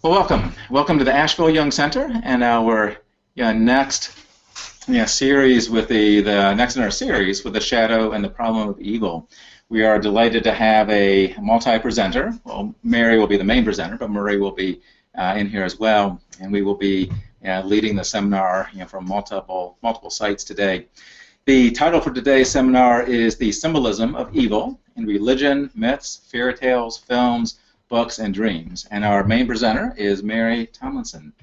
Well, welcome to the Asheville Jung Center, and our next series with the next in our series with the shadow and the problem of evil. We are delighted to have a multi-presenter. Well, Mary will be the main presenter, but Marie will be in here as well, and we will be leading the seminar from multiple sites today. The title for today's seminar is The Symbolism of Evil in Religion, Myths, Fairy Tales, Films, Books, and Dreams. And our main presenter is Mary Tomlinson.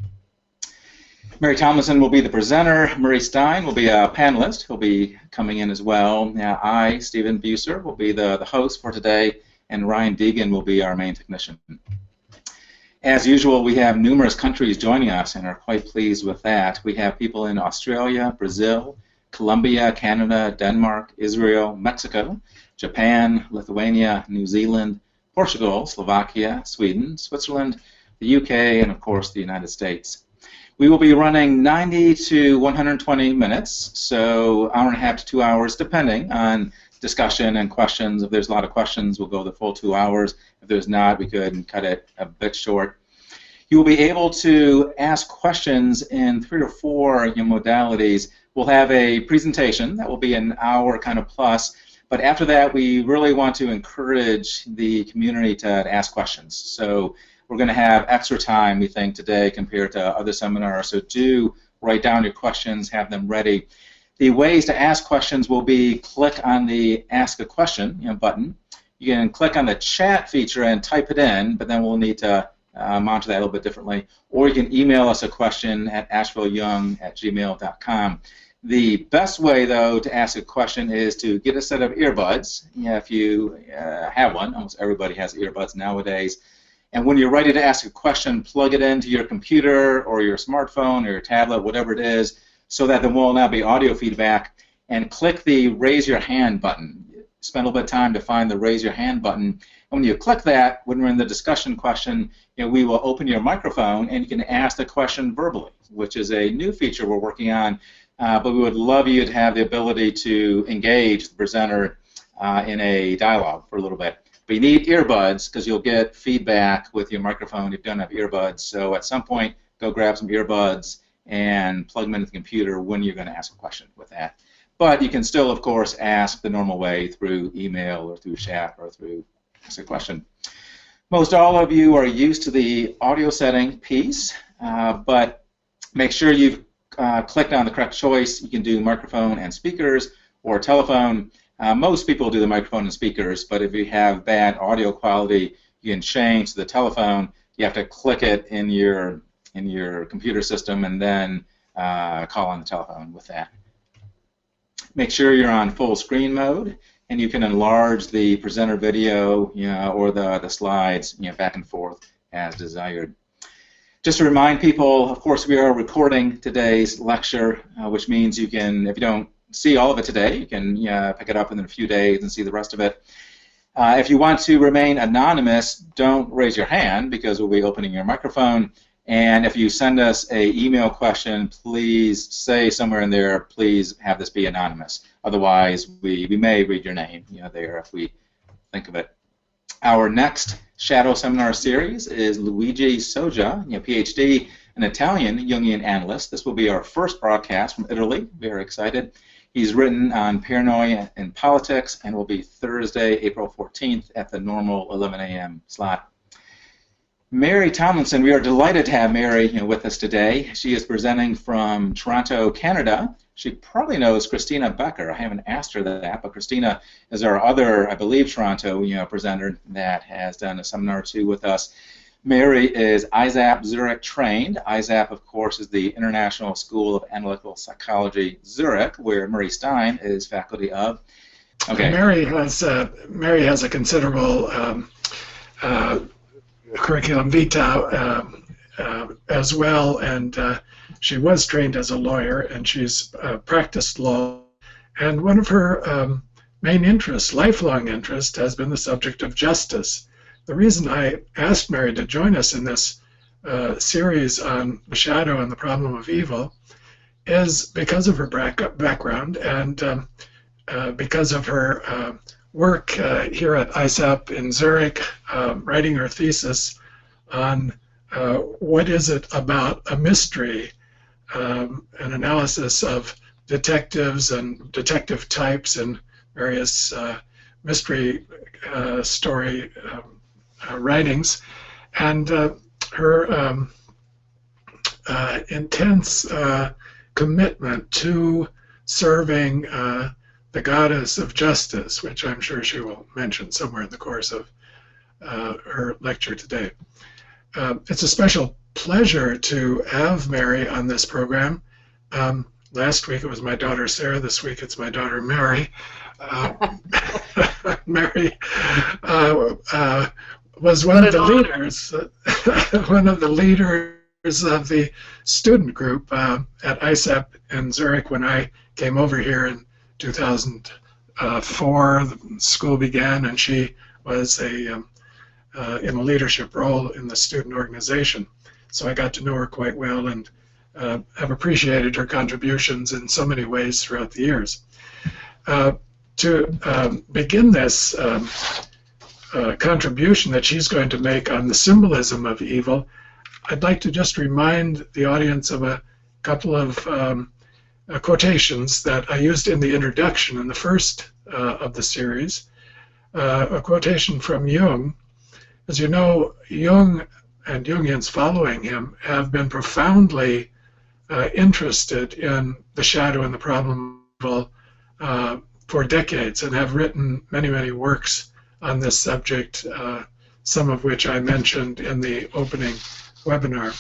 Mary Tomlinson will be the presenter. Murray Stein will be a panelist. He'll be coming in as well. Now, I, Stephen Buser, will be the host for today, and Ryan Deegan will be our main technician. As usual, we have numerous countries joining us and are quite pleased with that. We have people in Australia, Brazil, Colombia, Canada, Denmark, Israel, Mexico, Japan, Lithuania, New Zealand, Portugal, Slovakia, Sweden, Switzerland, the UK, and of course the United States. We will be running 90 to 120 minutes, so hour and a half to 2 hours, depending on discussion and questions. If there's a lot of questions, we'll go the full 2 hours. If there's not, we could cut it a bit short. You will be able to ask questions in 3 or 4 modalities. We'll have a presentation that will be an hour kind of plus. But after that, we really want to encourage the community to ask questions. So we're going to have extra time, we think, today compared to other seminars. So do write down your questions, have them ready. The ways to ask questions will be click on the Ask a Question button. You can click on the chat feature and type it in, but then we'll need to monitor that a little bit differently. Or you can email us a question at ashevilleyoung@gmail.com. The best way, though, to ask a question is to get a set of earbuds. If you have one, almost everybody has earbuds nowadays. And when you're ready to ask a question, plug it into your computer or your smartphone or your tablet, whatever it is, so that there will now be audio feedback. And click the Raise Your Hand button. Spend a little bit of time to find the Raise Your Hand button. And when you click that, when we're in the discussion question, we will open your microphone and you can ask the question verbally, which is a new feature we're working on. But we would love you to have the ability to engage the presenter in a dialogue for a little bit. But you need earbuds because you'll get feedback with your microphone if you don't have earbuds. So at some point, go grab some earbuds and plug them into the computer when you're going to ask a question with that. But you can still, of course, ask the normal way through email or through chat or through ask a question. Most all of you are used to the audio setting piece, but make sure you've clicked on the correct choice. You can do microphone and speakers or telephone. Most people do the microphone and speakers, but if you have bad audio quality, you can change to the telephone. You have to click it in your computer system and then call on the telephone with that. Make sure you're on full screen mode, and you can enlarge the presenter video or the slides back and forth as desired. Just to remind people, of course, we are recording today's lecture, which means you can, if you don't see all of it today, you can pick it up in a few days and see the rest of it. If you want to remain anonymous, don't raise your hand because we'll be opening your microphone. And if you send us an email question, please say somewhere in there, please have this be anonymous. Otherwise, we may read your name there if we think of it. Our next Shadow Seminar series is Luigi Soja, PhD, an Italian Jungian analyst. This will be our first broadcast from Italy. Very excited. He's written on paranoia and politics and will be Thursday, April 14th at the normal 11 a.m. slot. Mary Tomlinson, we are delighted to have Mary with us today. She is presenting from Toronto, Canada. She probably knows Christina Becker. I haven't asked her that, but Christina is our other, I believe, Toronto presenter that has done a seminar or two with us. Mary is ISAP Zurich trained. ISAP, of course, is the International School of Analytical Psychology Zurich, where Murray Stein is faculty of. Okay. Mary has a considerable curriculum vitae as well, and she was trained as a lawyer, and she's practiced law. And one of her main interests, lifelong interest, has been the subject of justice. The reason I asked Mary to join us in this series on the shadow and the problem of evil is because of her background and because of her work here at ISAP in Zurich, writing her thesis on what is it about a mystery, an analysis of detectives and detective types and various mystery story writings, and her intense commitment to serving the goddess of justice, which I'm sure she will mention somewhere in the course of her lecture today. It's a special pleasure to have Mary on this program. Last week it was my daughter Sarah. This week it's my daughter Mary. Mary was one of the leaders, of the student group at ISEP in Zurich when I came over here in 2004. The school began, and she was in a leadership role in the student organization. So I got to know her quite well and have appreciated her contributions in so many ways throughout the years. To begin this contribution that she's going to make on the symbolism of evil, I'd like to just remind the audience of a couple of quotations that I used in the introduction in the first of the series. A quotation from Jung. As you know, Jung and Jungians following him have been profoundly interested in the shadow and the problem of evil for decades, and have written many, many works on this subject, some of which I mentioned in the opening webinar.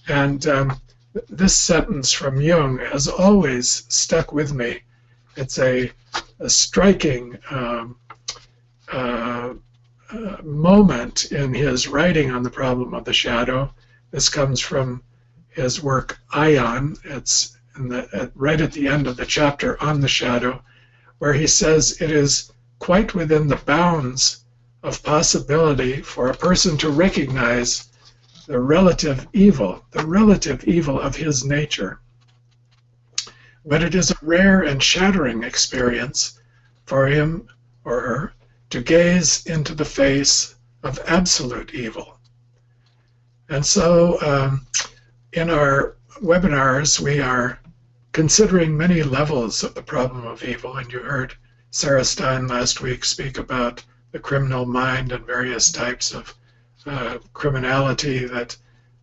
And this sentence from Jung has always stuck with me. It's a striking moment in his writing on the problem of the shadow. This comes from his work Ion. It's right at the end of the chapter on the shadow, where he says it is quite within the bounds of possibility for a person to recognize the relative evil of his nature. But it is a rare and shattering experience for him or her to gaze into the face of absolute evil. And so in our webinars, we are considering many levels of the problem of evil, and you heard Sarah Stein last week speak about the criminal mind and various types of criminality that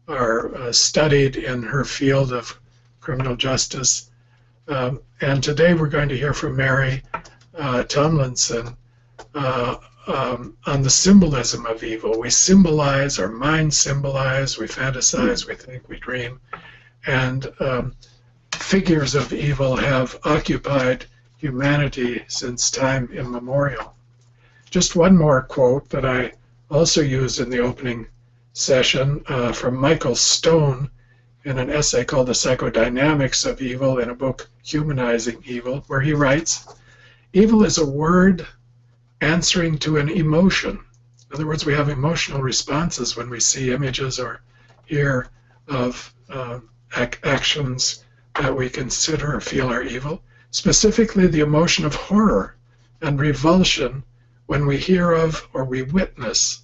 are studied in her field of criminal justice. And today we're going to hear from Mary Tomlinson on the symbolism of evil. We symbolize, our minds symbolize, we fantasize, we think, we dream, and figures of evil have occupied humanity since time immemorial. Just one more quote that I also used in the opening session from Michael Stone in an essay called The Psychodynamics of Evil in a book, Humanizing Evil, where he writes, "Evil is a word answering to an emotion." In other words, we have emotional responses when we see images or hear of actions that we consider or feel are evil, specifically the emotion of horror and revulsion when we hear of or we witness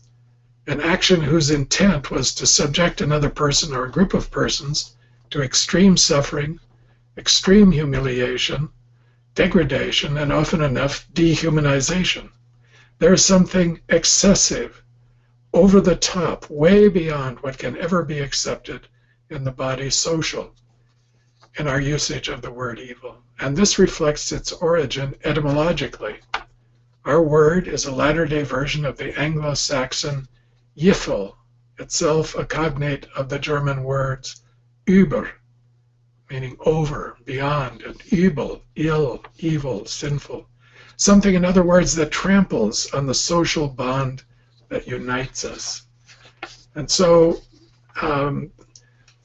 an action whose intent was to subject another person or a group of persons to extreme suffering, extreme humiliation, degradation, and often enough dehumanization. There is something excessive, over the top, way beyond what can ever be accepted in the body's social in our usage of the word evil. And this reflects its origin etymologically. Our word is a latter-day version of the Anglo-Saxon Yifel, itself a cognate of the German words über, meaning over, beyond, and übel, ill, evil, sinful. Something, in other words, that tramples on the social bond that unites us. And so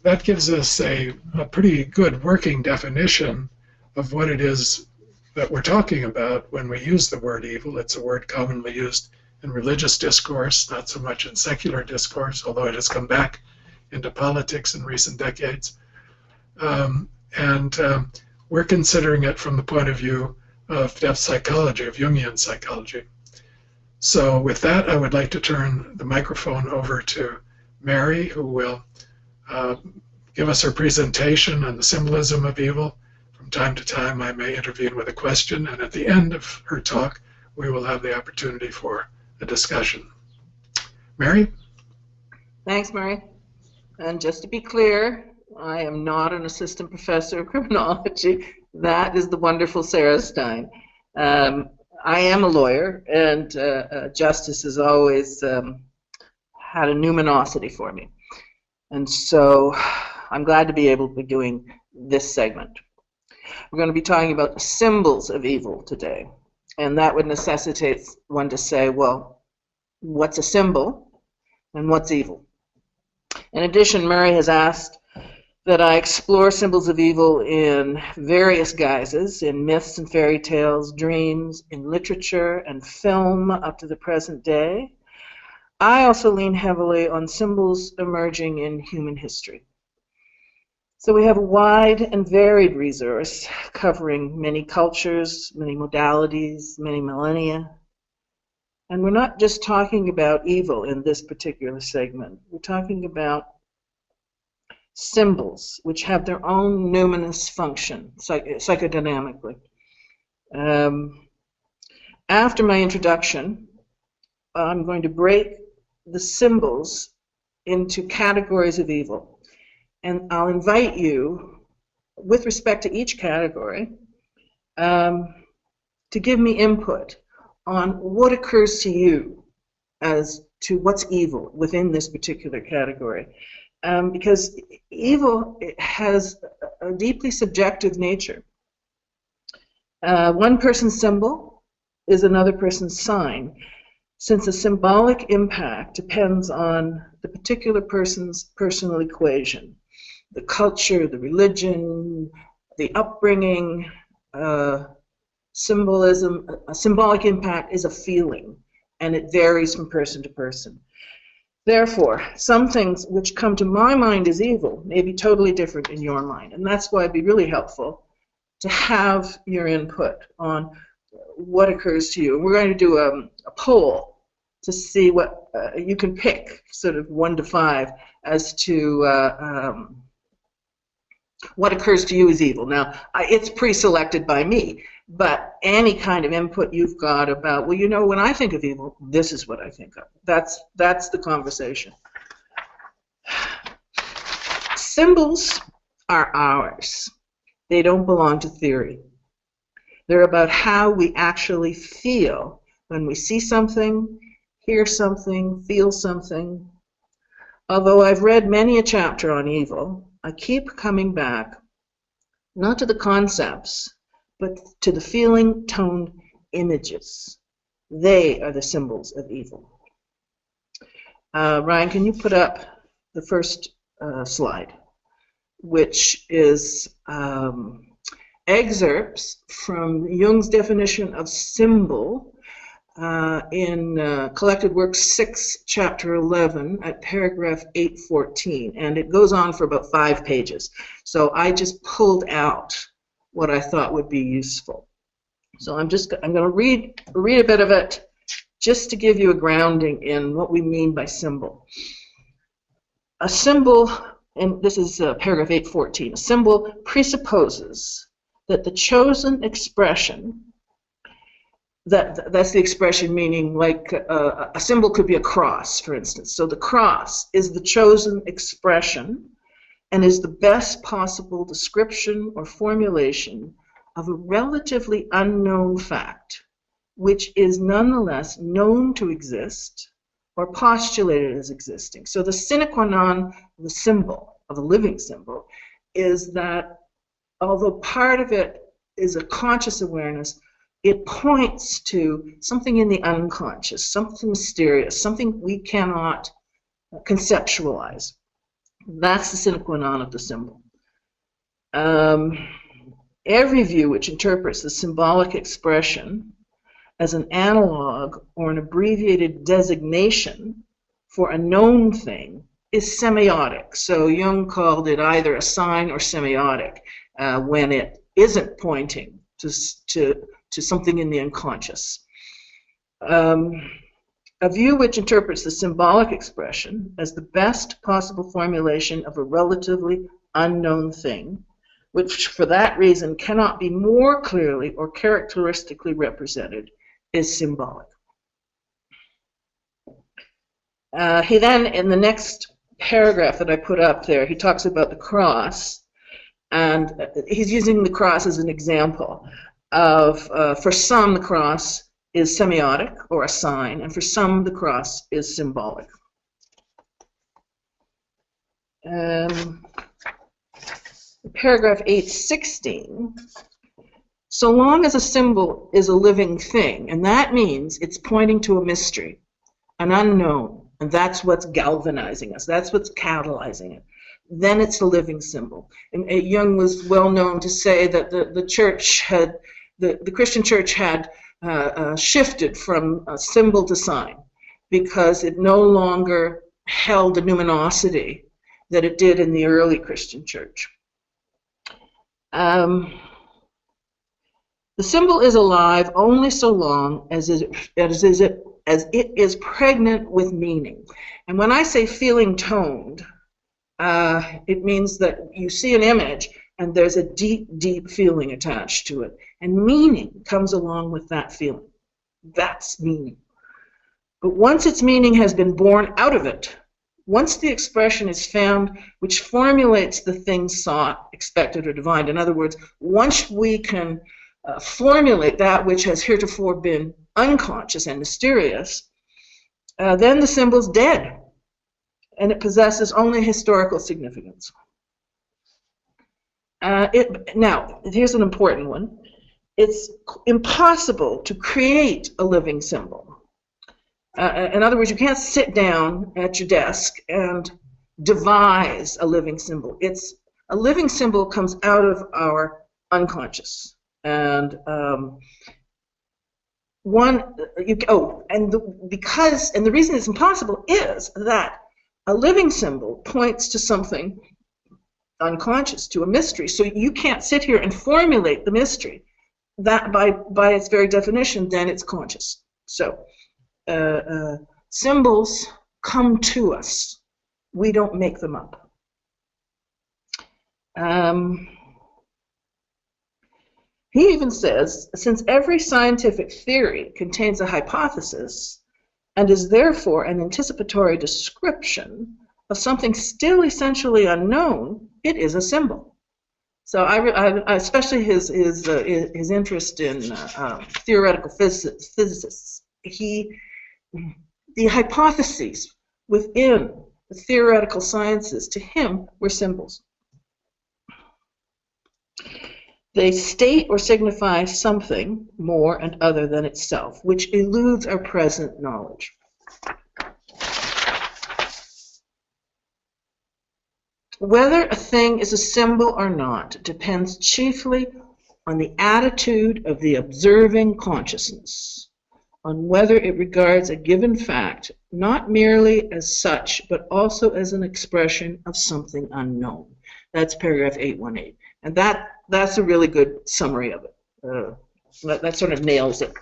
that gives us a pretty good working definition of what it is that we're talking about when we use the word evil. It's a word commonly used in religious discourse, not so much in secular discourse, although it has come back into politics in recent decades. We're considering it from the point of view of depth psychology, of Jungian psychology. So with that, I would like to turn the microphone over to Mary, who will give us her presentation on the symbolism of evil. From time to time, I may intervene with a question, and at the end of her talk, we will have the opportunity for a discussion. Mary? Thanks, Murray. And just to be clear, I am not an assistant professor of criminology. That is the wonderful Sarah Stein. I am a lawyer, and justice has always had a numinosity for me. And so I'm glad to be able to be doing this segment. We're going to be talking about the symbols of evil today. And that would necessitate one to say, well, what's a symbol and what's evil? In addition, Murray has asked that I explore symbols of evil in various guises, in myths and fairy tales, dreams, in literature and film up to the present day. I also lean heavily on symbols emerging in human history. So we have a wide and varied resource covering many cultures, many modalities, many millennia. And we're not just talking about evil in this particular segment. We're talking about symbols which have their own numinous function psychodynamically. After my introduction, I'm going to break the symbols into categories of evil. And I'll invite you, with respect to each category, to give me input on what occurs to you as to what's evil within this particular category. Because evil has a deeply subjective nature. One person's symbol is another person's sign, since the symbolic impact depends on the particular person's personal equation, the culture, the religion, the upbringing. Symbolism, a symbolic impact is a feeling, and it varies from person to person. Therefore, some things which come to my mind as evil may be totally different in your mind, and that's why it'd be really helpful to have your input on what occurs to you. And we're going to do a poll to see what you can pick, sort of 1 to 5, as to what occurs to you as evil. Now, it's pre-selected by me, but any kind of input you've got about, well, you know, when I think of evil, this is what I think of. That's the conversation. Symbols are ours. They don't belong to theory. They're about how we actually feel when we see something, hear something, feel something. Although I've read many a chapter on evil, I keep coming back, not to the concepts, but to the feeling-toned images. They are the symbols of evil. Ryan, can you put up the first slide, which is excerpts from Jung's definition of symbol in Collected Works 6, Chapter 11, at paragraph 814, and it goes on for about 5 pages. So I just pulled out what I thought would be useful. So I'm going to read a bit of it just to give you a grounding in what we mean by symbol. A symbol, and this is paragraph 814, a symbol presupposes that the chosen expression, that's the expression meaning like a symbol could be a cross, for instance. So the cross is the chosen expression and is the best possible description or formulation of a relatively unknown fact, which is nonetheless known to exist or postulated as existing. So the sine qua non of the symbol, of a living symbol, is that although part of it is a conscious awareness, it points to something in the unconscious, something mysterious, something we cannot conceptualize. That's the sine qua non of the symbol. Every view which interprets the symbolic expression as an analog or an abbreviated designation for a known thing is semiotic. So Jung called it either a sign or semiotic when it isn't pointing to something in the unconscious. a view which interprets the symbolic expression as the best possible formulation of a relatively unknown thing, which for that reason cannot be more clearly or characteristically represented, is symbolic. He then, in the next paragraph that I put up there, he talks about the cross, and he's using the cross as an example of, for some, the cross is semiotic, or a sign, and for some, the cross is symbolic. Paragraph 816, so long as a symbol is a living thing, and that means it's pointing to a mystery, an unknown, and that's what's galvanizing us, that's what's catalyzing it, then it's a living symbol. And Jung was well known to say that the church had, the Christian church had shifted from symbol to sign because it no longer held the numinosity that it did in the early Christian church. The symbol is alive only so long as it is pregnant with meaning. And when I say feeling toned, it means that you see an image and there's a deep, deep feeling attached to it. And meaning comes along with that feeling. That's meaning. But once its meaning has been born out of it, once the expression is found which formulates the thing sought, expected, or divined, in other words, once we can formulate that which has heretofore been unconscious and mysterious, then the symbol's dead, and it possesses only historical significance. Now, here's an important one. It's impossible to create a living symbol. In other words, you can't sit down at your desk and devise a living symbol. A living symbol comes out of our unconscious. And the reason it's impossible is that a living symbol points to something unconscious, to a mystery. So you can't sit here and formulate the mystery. That by its very definition, then it's conscious. So symbols come to us. We don't make them up. He even says, since every scientific theory contains a hypothesis and is therefore an anticipatory description of something still essentially unknown, it is a symbol. So I especially his interest in theoretical physicists. The hypotheses within the theoretical sciences to him were symbols. They state or signify something more and other than itself, which eludes our present knowledge. Whether a thing is a symbol or not depends chiefly on the attitude of the observing consciousness, on whether it regards a given fact not merely as such, but also as an expression of something unknown. That's paragraph 818. And that's a really good summary of it. That sort of nails it.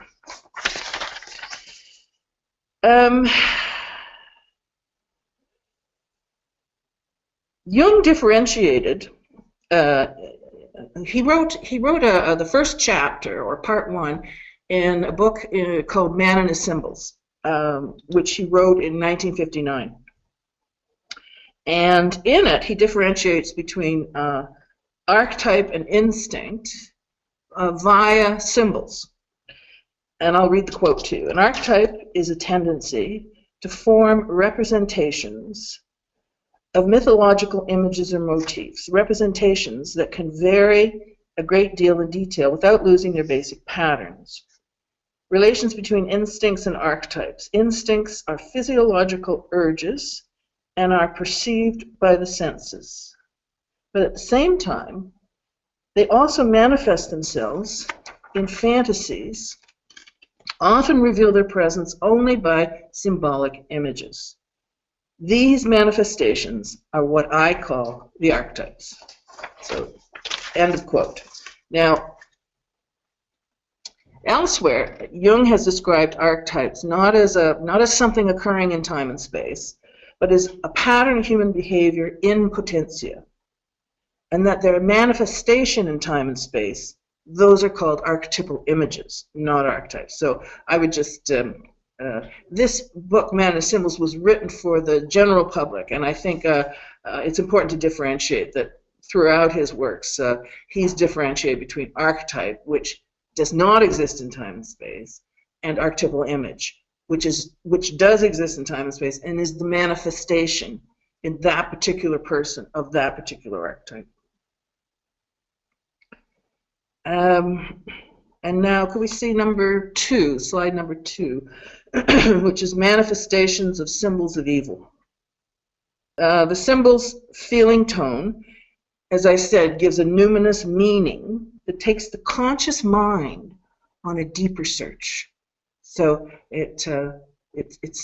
Jung differentiated. He wrote the first chapter, or part one, in a book called Man and His Symbols, which he wrote in 1959. And in it, he differentiates between archetype and instinct via symbols. And I'll read the quote to you. An archetype is a tendency to form representations of mythological images or motifs, representations that can vary a great deal in detail without losing their basic patterns. Relations between instincts and archetypes. Instincts are physiological urges and are perceived by the senses. But at the same time, they also manifest themselves in fantasies, often reveal their presence only by symbolic images. These manifestations are what I call the archetypes. So, end of quote. Now, Elsewhere, Jung has described archetypes not as something occurring in time and space, but as a pattern of human behavior in potentia, and that their manifestation in time and space, those are called archetypal images, not archetypes. So I would just, this book, Man and Symbols, was written for the general public, and I think it's important to differentiate that throughout his works, he's differentiated between archetype, which does not exist in time and space, and archetypal image, which does exist in time and space and is the manifestation in that particular person of that particular archetype. And now, can we see number 2, slide number 2, which is manifestations of symbols of evil. The symbol's feeling tone, as I said, gives a numinous meaning that takes the conscious mind on a deeper search. So it's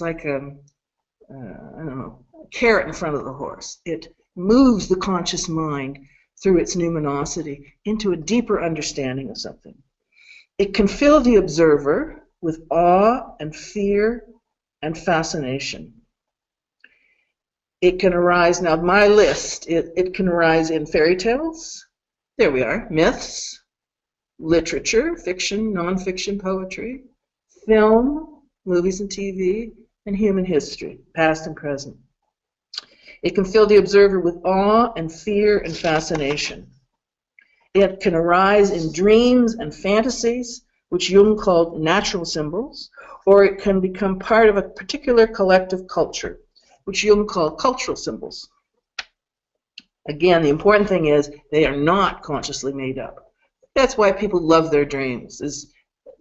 like I don't know, a carrot in front of the horse. It moves the conscious mind through its numinosity into a deeper understanding of something. It can fill the observer with awe and fear and fascination. It can arise, now my list, it can arise in fairy tales, there we are, myths, literature, fiction, nonfiction, poetry, film, movies and TV, and human history, past and present. It can fill the observer with awe and fear and fascination. It can arise in dreams and fantasies, which Jung called natural symbols, or it can become part of a particular collective culture, which Jung called cultural symbols. Again, the important thing is they are not consciously made up. That's why people love their dreams, is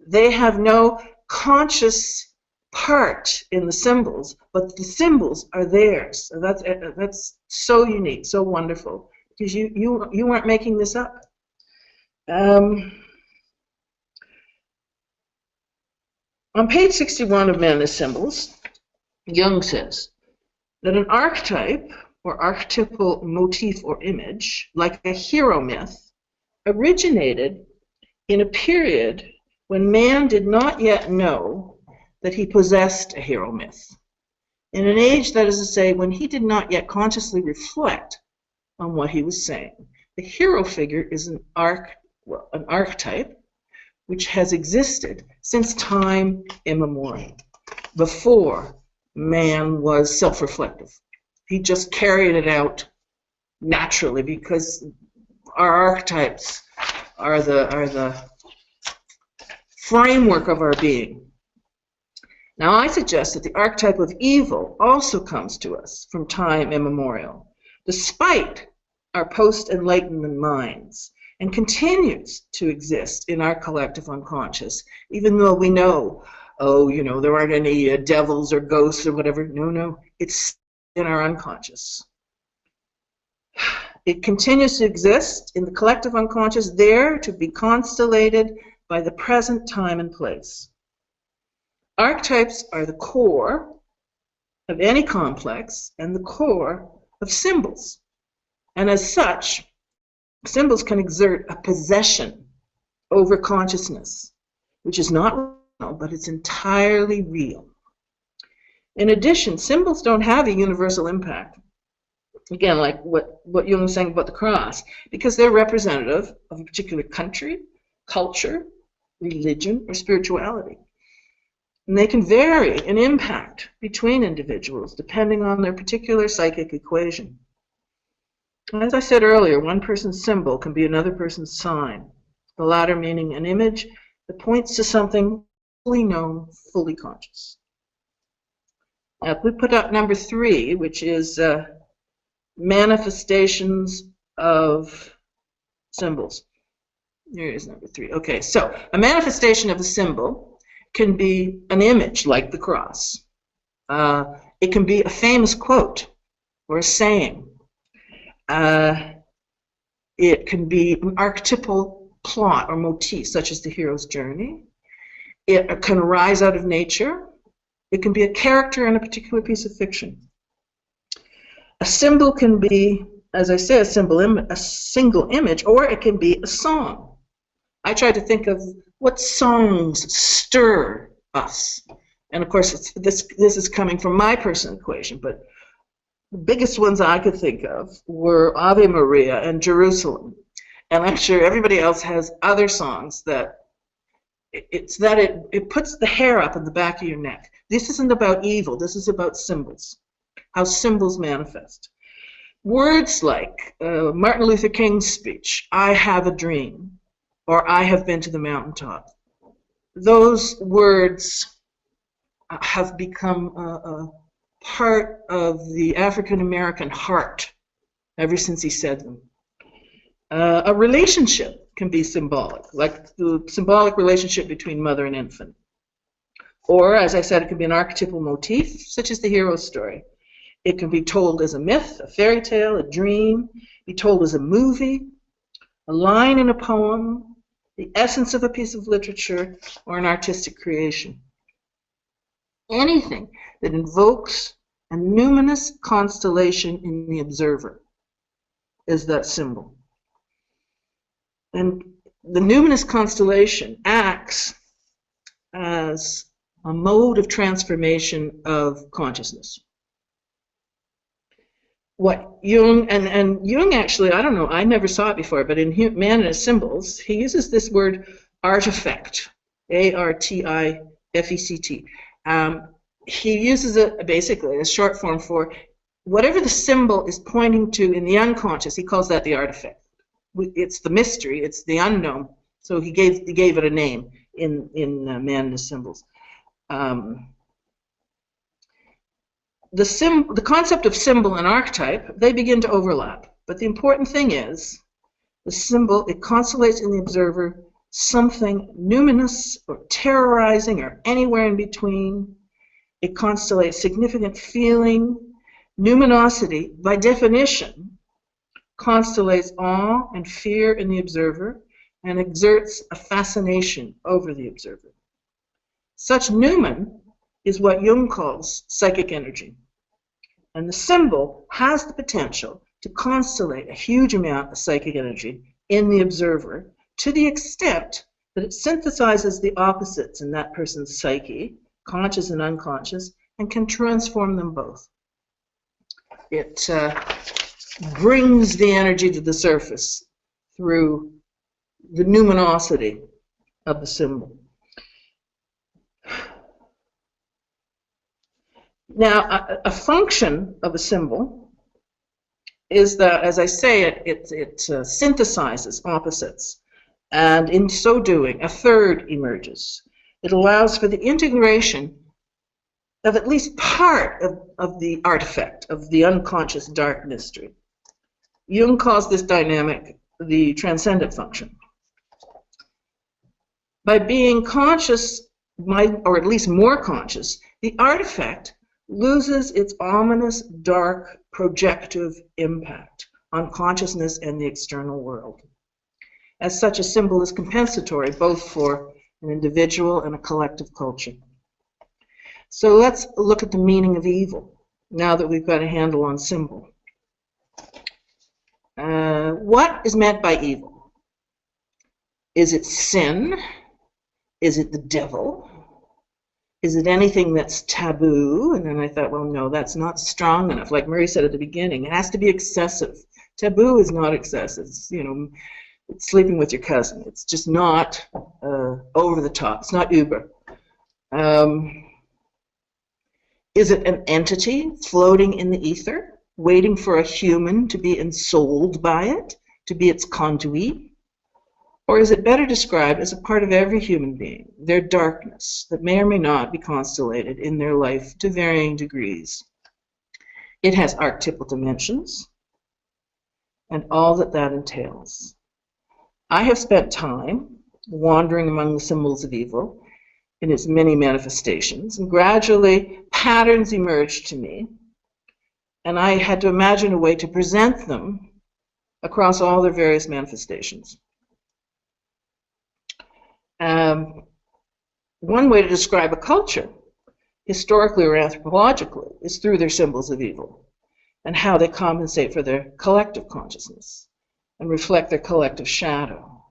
they have no conscious part in the symbols, but the symbols are theirs. So that's so unique, so wonderful, because you weren't making this up. On page 61 of Man and Symbols, Jung says that an archetype or archetypal motif or image, like a hero myth, originated in a period when man did not yet know that he possessed a hero myth. In an age, that is to say, when he did not yet consciously reflect on what he was saying. The hero figure is an archetype which has existed since time immemorial, before man was self-reflective. He just carried it out naturally because our archetypes are the framework of our being. Now, I suggest that the archetype of evil also comes to us from time immemorial, despite our post-enlightenment minds, and continues to exist in our collective unconscious, even though we know, oh, you know, there aren't any devils or ghosts or whatever. No, it's in our unconscious. It continues to exist in the collective unconscious, there to be constellated by the present time and place. Archetypes are the core of any complex and the core of symbols. And as such, symbols can exert a possession over consciousness, which is not real, but it's entirely real. In addition, symbols don't have a universal impact. Again, like what Jung was saying about the cross, because they're representative of a particular country, culture, religion, or spirituality. And they can vary in impact between individuals depending on their particular psychic equation. As I said earlier, one person's symbol can be another person's sign, the latter meaning an image that points to something fully known, fully conscious. Now, if we put up number 3, which is manifestations of symbols. Here is number 3. Okay, so a manifestation of a symbol can be an image like the cross. It can be a famous quote or a saying. It can be an archetypal plot or motif, such as the hero's journey. It can arise out of nature. It can be a character in a particular piece of fiction. A symbol can be, as I say, a single image, or it can be a song. I tried to think of What songs stir us? And of course, this is coming from my personal equation, but the biggest ones I could think of were Ave Maria and Jerusalem. And I'm sure everybody else has other songs that it puts the hair up in the back of your neck. This isn't about evil. This is about symbols, how symbols manifest. Words like Martin Luther King's speech, I have a dream, or I have been to the mountaintop. Those words have become a part of the African American heart ever since he said them. A relationship can be symbolic, like the symbolic relationship between mother and infant. Or, as I said, it can be an archetypal motif, such as the hero story. It can be told as a myth, a fairy tale, a dream, be told as a movie, a line in a poem, the essence of a piece of literature, or an artistic creation. Anything that invokes a numinous constellation in the observer is that symbol. And the numinous constellation acts as a mode of transformation of consciousness. What Jung, and Jung actually, I don't know, I never saw it before, but in Man and His Symbols, he uses this word artifact, A-R-T-I-F-E-C-T. He uses it basically as short form for whatever the symbol is pointing to in the unconscious, he calls that the artifact. It's the mystery, it's the unknown. So he gave it a name in Man and His Symbols. The concept of symbol and archetype, they begin to overlap. But the important thing is, the symbol, it constellates in the observer something numinous or terrorizing or anywhere in between. It constellates significant feeling. Numinosity, by definition, constellates awe and fear in the observer and exerts a fascination over the observer. Such numen is what Jung calls psychic energy. And the symbol has the potential to constellate a huge amount of psychic energy in the observer to the extent that it synthesizes the opposites in that person's psyche, conscious and unconscious, and can transform them both. It brings the energy to the surface through the numinosity of the symbol. Now, a function of a symbol is that, as I say, it synthesizes opposites, and in so doing, a third emerges. It allows for the integration of at least part of the artifact, of the unconscious dark mystery. Jung calls this dynamic the transcendent function. By being conscious, or at least more conscious, the artifact loses its ominous, dark, projective impact on consciousness and the external world. As such, a symbol is compensatory both for an individual and a collective culture. So let's look at the meaning of evil, now that we've got a handle on symbol. What is meant by evil? Is it sin? Is it the devil? Is it anything that's taboo? And then I thought, well, no, that's not strong enough. Like Murray said at the beginning, it has to be excessive. Taboo is not excessive. It's, it's sleeping with your cousin. It's just not over the top. It's not Uber. Is it an entity floating in the ether, waiting for a human to be ensouled by it, to be its conduit? Or is it better described as a part of every human being, their darkness that may or may not be constellated in their life to varying degrees? It has archetypal dimensions and all that entails. I have spent time wandering among the symbols of evil in its many manifestations, and gradually patterns emerged to me, and I had to imagine a way to present them across all their various manifestations. One way to describe a culture, historically or anthropologically, is through their symbols of evil and how they compensate for their collective consciousness and reflect their collective shadow.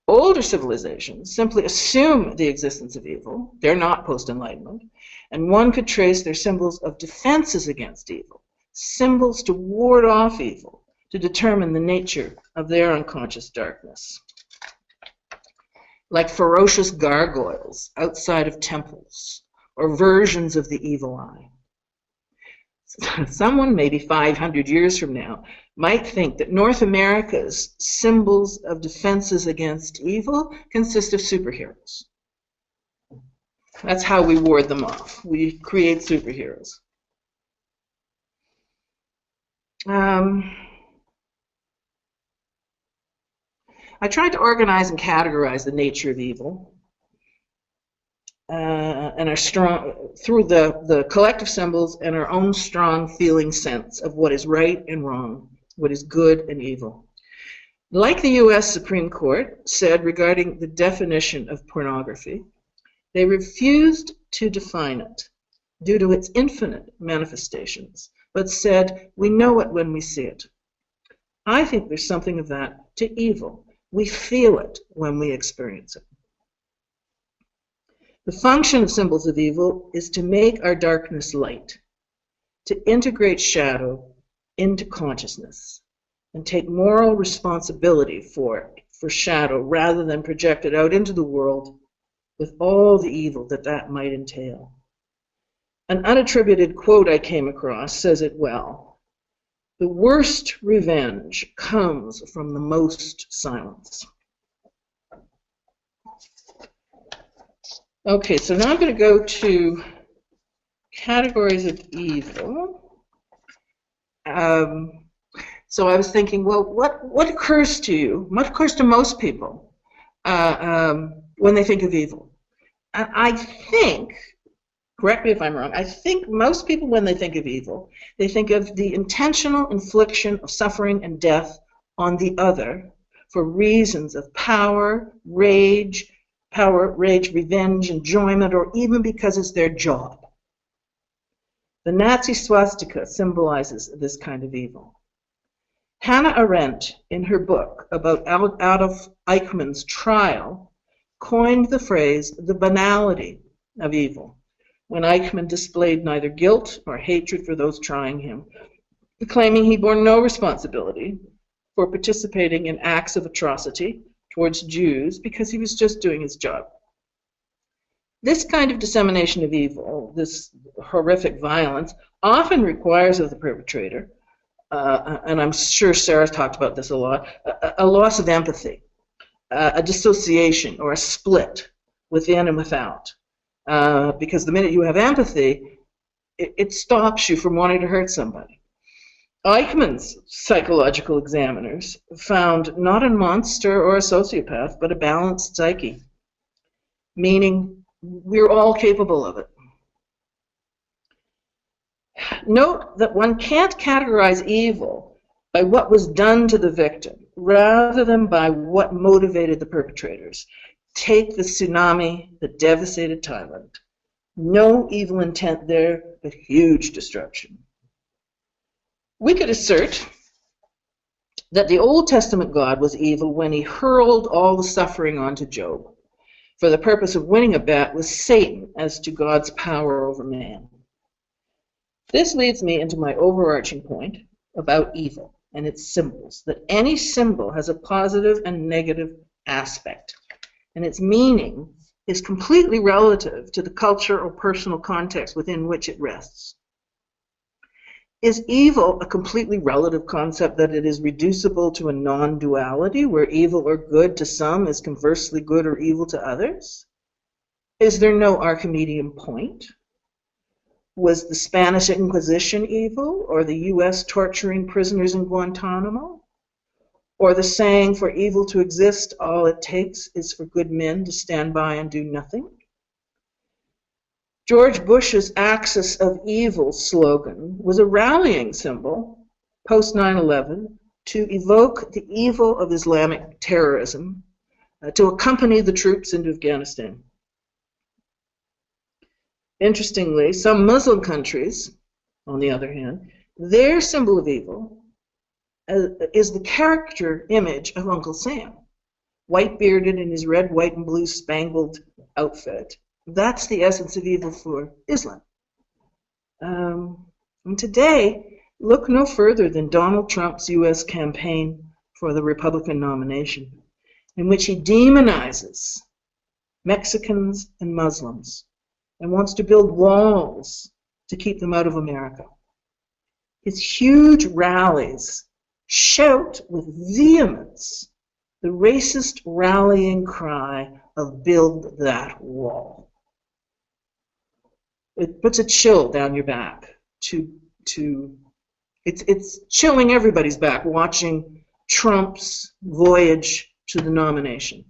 Older civilizations simply assume the existence of evil. They're not post-Enlightenment. And one could trace their symbols of defenses against evil, symbols to ward off evil, to determine the nature of their unconscious darkness. Like ferocious gargoyles outside of temples, or versions of the evil eye. Someone, maybe 500 years from now, might think that North America's symbols of defenses against evil consist of superheroes. That's how we ward them off. We create superheroes. I tried to organize and categorize the nature of evil, and our strong through the collective symbols and our own strong feeling sense of what is right and wrong, what is good and evil. Like the U.S. Supreme Court said regarding the definition of pornography, they refused to define it due to its infinite manifestations, but said, we know it when we see it. I think there's something of that to evil. We feel it when we experience it. The function of symbols of evil is to make our darkness light, to integrate shadow into consciousness, and take moral responsibility for shadow rather than project it out into the world with all the evil that might entail. An unattributed quote I came across says it well. The worst revenge comes from the most silence. Okay, so now I'm going to go to categories of evil. So I was thinking, well, what occurs to you? What occurs to most people when they think of evil? And I think, correct me if I'm wrong, I think most people when they think of evil, they think of the intentional infliction of suffering and death on the other for reasons of power, rage, revenge, enjoyment, or even because it's their job. The Nazi swastika symbolizes this kind of evil. Hannah Arendt, in her book about Adolf Eichmann's trial, coined the phrase, the banality of evil, when Eichmann displayed neither guilt nor hatred for those trying him, claiming he bore no responsibility for participating in acts of atrocity towards Jews because he was just doing his job. This kind of dissemination of evil, this horrific violence, often requires of the perpetrator, and I'm sure Sarah talked about this a lot, a loss of empathy, a dissociation or a split within and without. Because the minute you have empathy, it stops you from wanting to hurt somebody. Eichmann's psychological examiners found not a monster or a sociopath, but a balanced psyche, meaning we're all capable of it. Note that one can't categorize evil by what was done to the victim, rather than by what motivated the perpetrators. Take the tsunami that devastated Thailand. No evil intent there, but huge destruction. We could assert that the Old Testament God was evil when he hurled all the suffering onto Job for the purpose of winning a bet with Satan as to God's power over man. This leads me into my overarching point about evil and its symbols, that any symbol has a positive and negative aspect, and its meaning is completely relative to the culture or personal context within which it rests. Is evil a completely relative concept that it is reducible to a non-duality where evil or good to some is conversely good or evil to others? Is there no Archimedean point? Was the Spanish Inquisition evil, or the U.S. torturing prisoners in Guantanamo? Or the saying, for evil to exist, all it takes is for good men to stand by and do nothing? George Bush's Axis of Evil slogan was a rallying symbol, post 9/11, to evoke the evil of Islamic terrorism, to accompany the troops into Afghanistan. Interestingly, some Muslim countries, on the other hand, their symbol of evil is the character image of Uncle Sam, white-bearded in his red, white, and blue spangled outfit. That's the essence of evil for Islam. And today, look no further than Donald Trump's U.S. campaign for the Republican nomination, in which he demonizes Mexicans and Muslims and wants to build walls to keep them out of America. His huge rallies shout with vehemence the racist rallying cry of "build that wall." It puts a chill down your back. It's chilling everybody's back watching Trump's voyage to the nomination.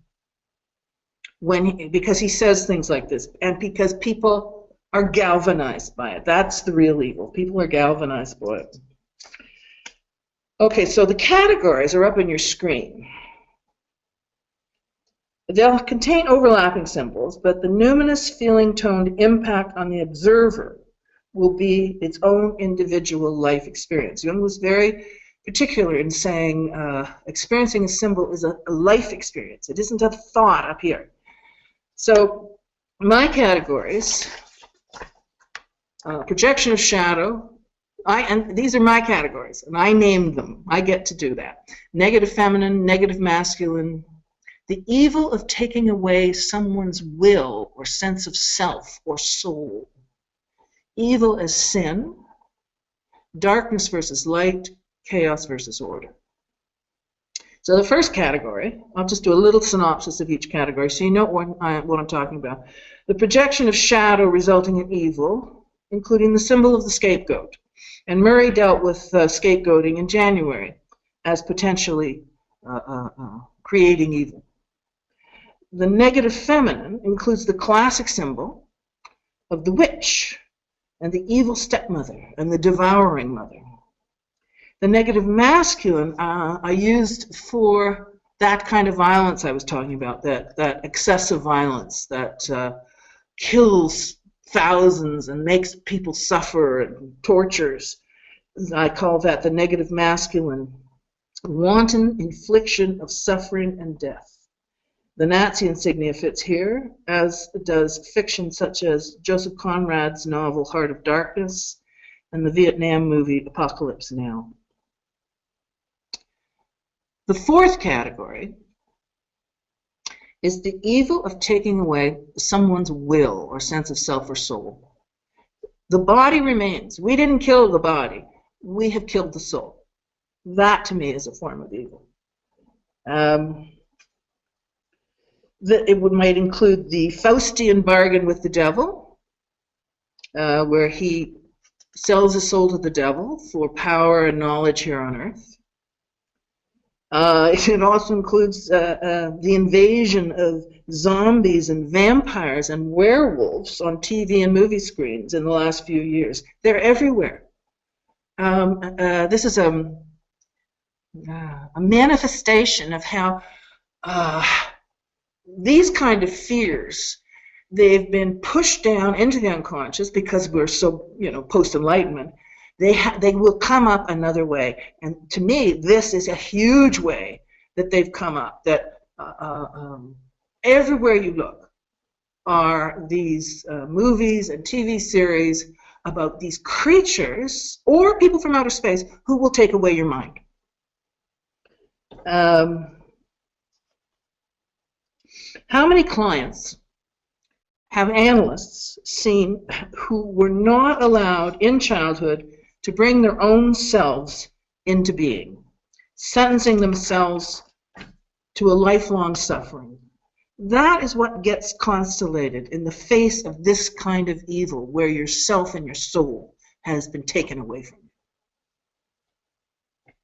Because he says things like this, and because people are galvanized by it. That's the real evil. People are galvanized by it. Okay, so the categories are up on your screen. They'll contain overlapping symbols, but the numinous feeling-toned impact on the observer will be its own individual life experience. Jung was very particular in saying experiencing a symbol is a life experience. It isn't a thought up here. So my categories, projection of shadow, and these are my categories, and I named them. I get to do that. Negative feminine, negative masculine, the evil of taking away someone's will or sense of self or soul. Evil as sin, darkness versus light, chaos versus order. So the first category, I'll just do a little synopsis of each category so you know what I'm talking about. The projection of shadow resulting in evil, including the symbol of the scapegoat. And Murray dealt with scapegoating in January as potentially creating evil. The negative feminine includes the classic symbol of the witch and the evil stepmother and the devouring mother. The negative masculine I used for that kind of violence I was talking about, that excessive violence that kills thousands and makes people suffer and tortures. I call that the negative masculine, wanton infliction of suffering and death. The Nazi insignia fits here, as does fiction such as Joseph Conrad's novel Heart of Darkness and the Vietnam movie Apocalypse Now. The fourth category is the evil of taking away someone's will or sense of self or soul. The body remains. We didn't kill the body. We have killed the soul. That, to me, is a form of evil. It might include the Faustian bargain with the devil, where he sells his soul to the devil for power and knowledge here on earth. It also includes the invasion of zombies and vampires and werewolves on TV and movie screens in the last few years. They're everywhere. This is a manifestation of how these kind of fears, they've been pushed down into the unconscious because we're so, post-enlightenment. They will come up another way. And to me, this is a huge way that they've come up, that everywhere you look are these movies and TV series about these creatures or people from outer space who will take away your mind. How many clients have analysts seen who were not allowed in childhood to bring their own selves into being, sentencing themselves to a lifelong suffering? That is what gets constellated in the face of this kind of evil, where your self and your soul has been taken away from you.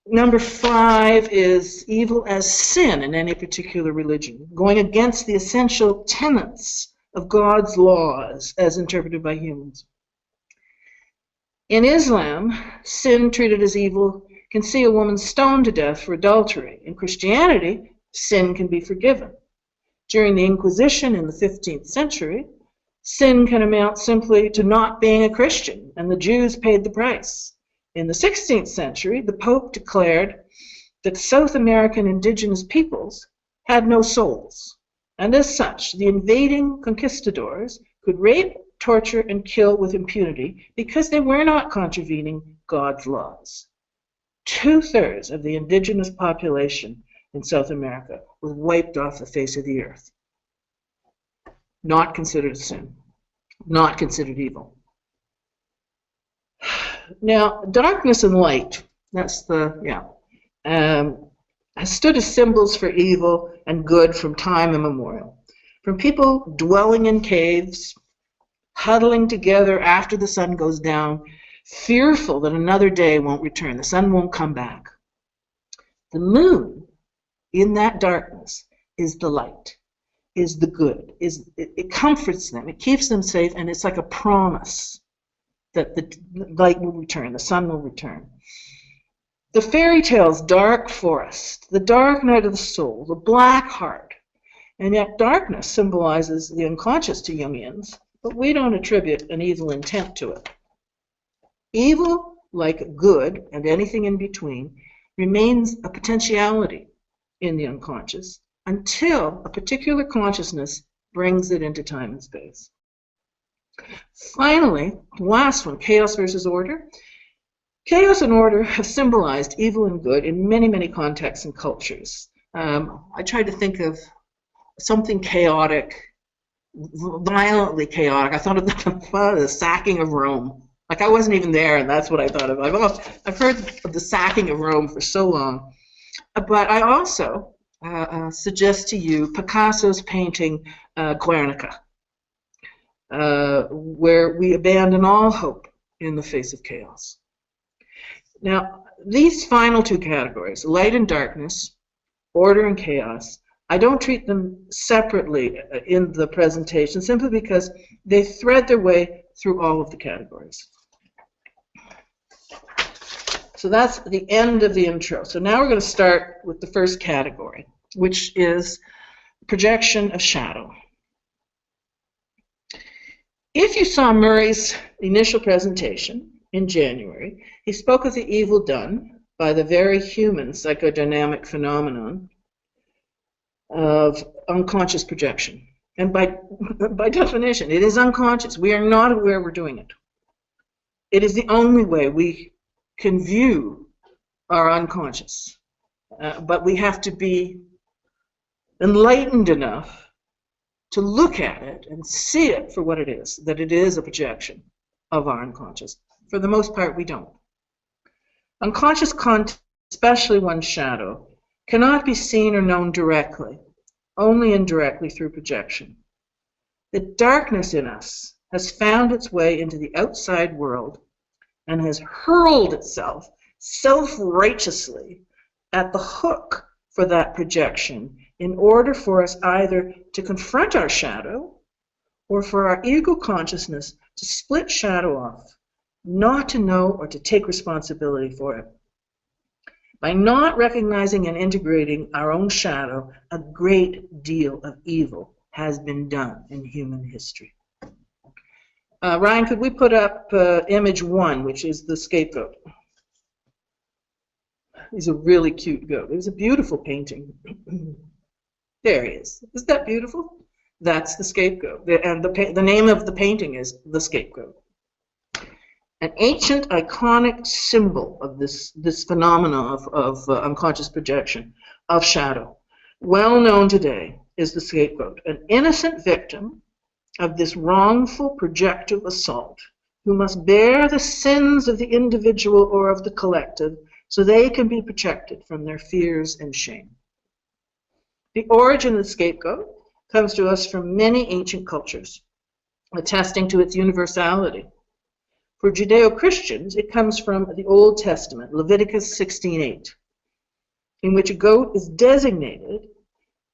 Number 5 is evil as sin in any particular religion, going against the essential tenets of God's laws as interpreted by humans. In Islam, sin treated as evil can see a woman stoned to death for adultery. In Christianity, sin can be forgiven. During the Inquisition in the 15th century, sin can amount simply to not being a Christian, and the Jews paid the price. In the 16th century, the Pope declared that South American indigenous peoples had no souls, and as such, the invading conquistadors could rape, torture, and kill with impunity because they were not contravening God's laws. 2/3 of the indigenous population in South America was wiped off the face of the earth. Not considered a sin, not considered evil. Now, darkness and light, that's has stood as symbols for evil and good from time immemorial. From people dwelling in caves, huddling together after the sun goes down, fearful that another day won't return, the sun won't come back. The moon, in that darkness, is the light, is the good, it comforts them, it keeps them safe, and it's like a promise that the light will return, the sun will return. The fairy tales, dark forest, the dark night of the soul, the black heart, and yet darkness symbolizes the unconscious to Jungians, but we don't attribute an evil intent to it. Evil, like good and anything in between, remains a potentiality in the unconscious until a particular consciousness brings it into time and space. Finally, the last one, chaos versus order. Chaos and order have symbolized evil and good in many, many contexts and cultures. I tried to think of something chaotic, violently chaotic. I thought of the sacking of Rome. Like I wasn't even there, and that's what I thought of. I've heard of the sacking of Rome for so long. But I also suggest to you Picasso's painting Guernica, where we abandon all hope in the face of chaos. Now, these final two categories, light and darkness, order and chaos, I don't treat them separately in the presentation simply because they thread their way through all of the categories. So that's the end of the intro. So now we're going to start with the first category, which is projection of shadow. If you saw Murray's initial presentation in January, he spoke of the evil done by the very human psychodynamic phenomenon of unconscious projection. And by definition, it is unconscious. We are not aware we're doing it. It is the only way we can view our unconscious. But we have to be enlightened enough to look at it and see it for what it is, that it is a projection of our unconscious. For the most part, we don't. Unconscious content, especially one's shadow, cannot be seen or known directly, only indirectly through projection. The darkness in us has found its way into the outside world and has hurled itself self-righteously at the hook for that projection in order for us either to confront our shadow or for our ego consciousness to split shadow off, not to know or to take responsibility for it. By not recognizing and integrating our own shadow, a great deal of evil has been done in human history. Ryan, could we put up image 1, which is the scapegoat? He's a really cute goat. It was a beautiful painting. There he is. Isn't that beautiful? That's the scapegoat. And the name of the painting is The Scapegoat. An ancient, iconic symbol of this phenomena of unconscious projection, of shadow. Well known today is the scapegoat, an innocent victim of this wrongful projective assault who must bear the sins of the individual or of the collective so they can be protected from their fears and shame. The origin of the scapegoat comes to us from many ancient cultures, attesting to its universality. For Judeo-Christians, it comes from the Old Testament, Leviticus 16:8, in which a goat is designated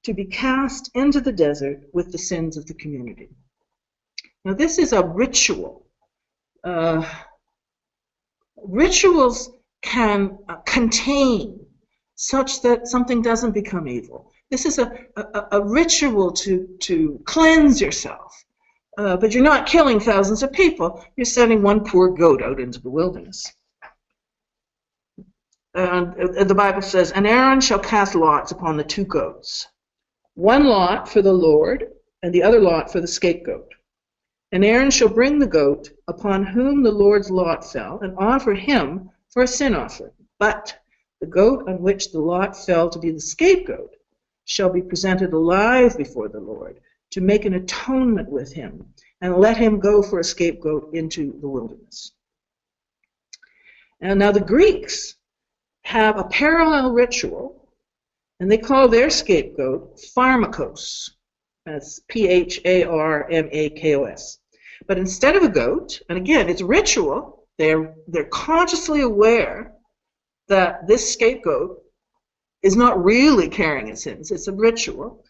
to be cast into the desert with the sins of the community. Now, this is a ritual. Rituals can contain such that something doesn't become evil. This is a ritual to cleanse yourself. But you're not killing thousands of people. You're sending one poor goat out into the wilderness. And the Bible says, "And Aaron shall cast lots upon the 2 goats, one lot for the Lord, and the other lot for the scapegoat. And Aaron shall bring the goat upon whom the Lord's lot fell, and offer him for a sin offering. But the goat on which the lot fell to be the scapegoat shall be presented alive before the Lord, to make an atonement with him, and let him go for a scapegoat into the wilderness. And now the Greeks have a parallel ritual, and they call their scapegoat pharmakos. That's Pharmakos. But instead of a goat, and again, it's ritual, they're consciously aware that this scapegoat is not really carrying its sins, it's a ritual.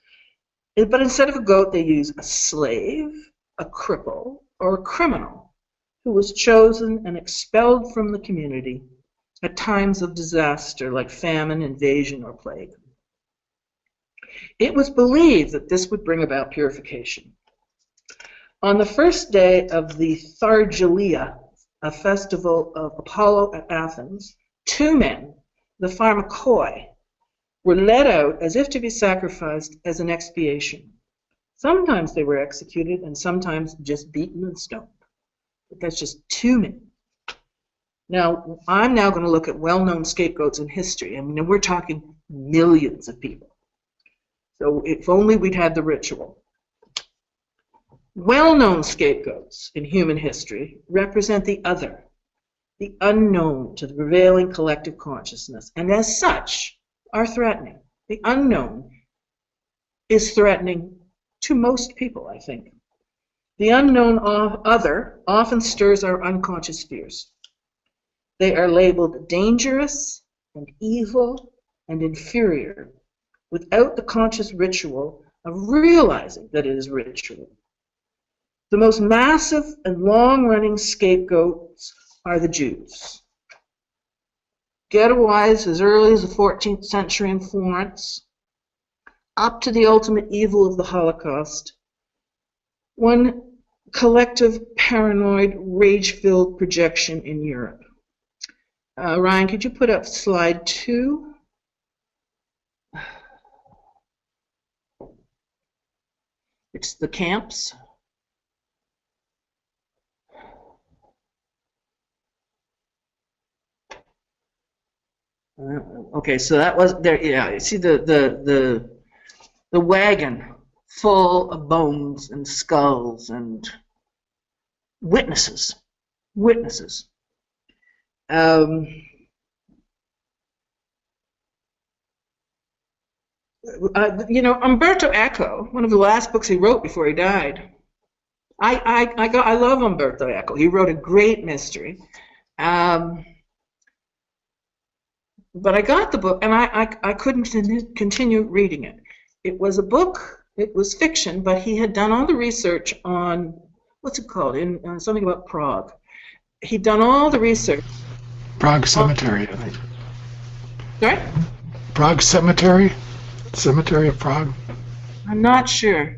But instead of a goat, they use a slave, a cripple, or a criminal who was chosen and expelled from the community at times of disaster like famine, invasion, or plague. It was believed that this would bring about purification. On the first day of the Thargelia, a festival of Apollo at Athens, two men, the Pharmakoi, were led out as if to be sacrificed as an expiation. Sometimes they were executed and sometimes just beaten and stoned. But that's just two men. Now, I'm now going to look at well-known scapegoats in history. I mean, we're talking millions of people. So if only we'd had the ritual. Well-known scapegoats in human history represent the other, the unknown to the prevailing collective consciousness, and as such are threatening. The unknown is threatening to most people, I think. The unknown other often stirs our unconscious fears. They are labeled dangerous and evil and inferior without the conscious ritual of realizing that it is ritual. The most massive and long-running scapegoats are the Jews. Ghettoized as early as the 14th century in Florence, up to the ultimate evil of the Holocaust, one collective, paranoid, rage-filled projection in Europe. Ryan, could you put up slide 2? It's the camps. Okay, so that was there. Yeah, you see the wagon full of bones and skulls and witnesses. You know, Umberto Eco, one of the last books he wrote before he died. I love Umberto Eco. He wrote a great mystery. But I got the book, and I couldn't continue reading it. It was a book, it was fiction, but he had done all the research on, what's it called, something about Prague. He'd done all the research. Prague Cemetery, I think. Sorry? Prague Cemetery? Cemetery of Prague? I'm not sure.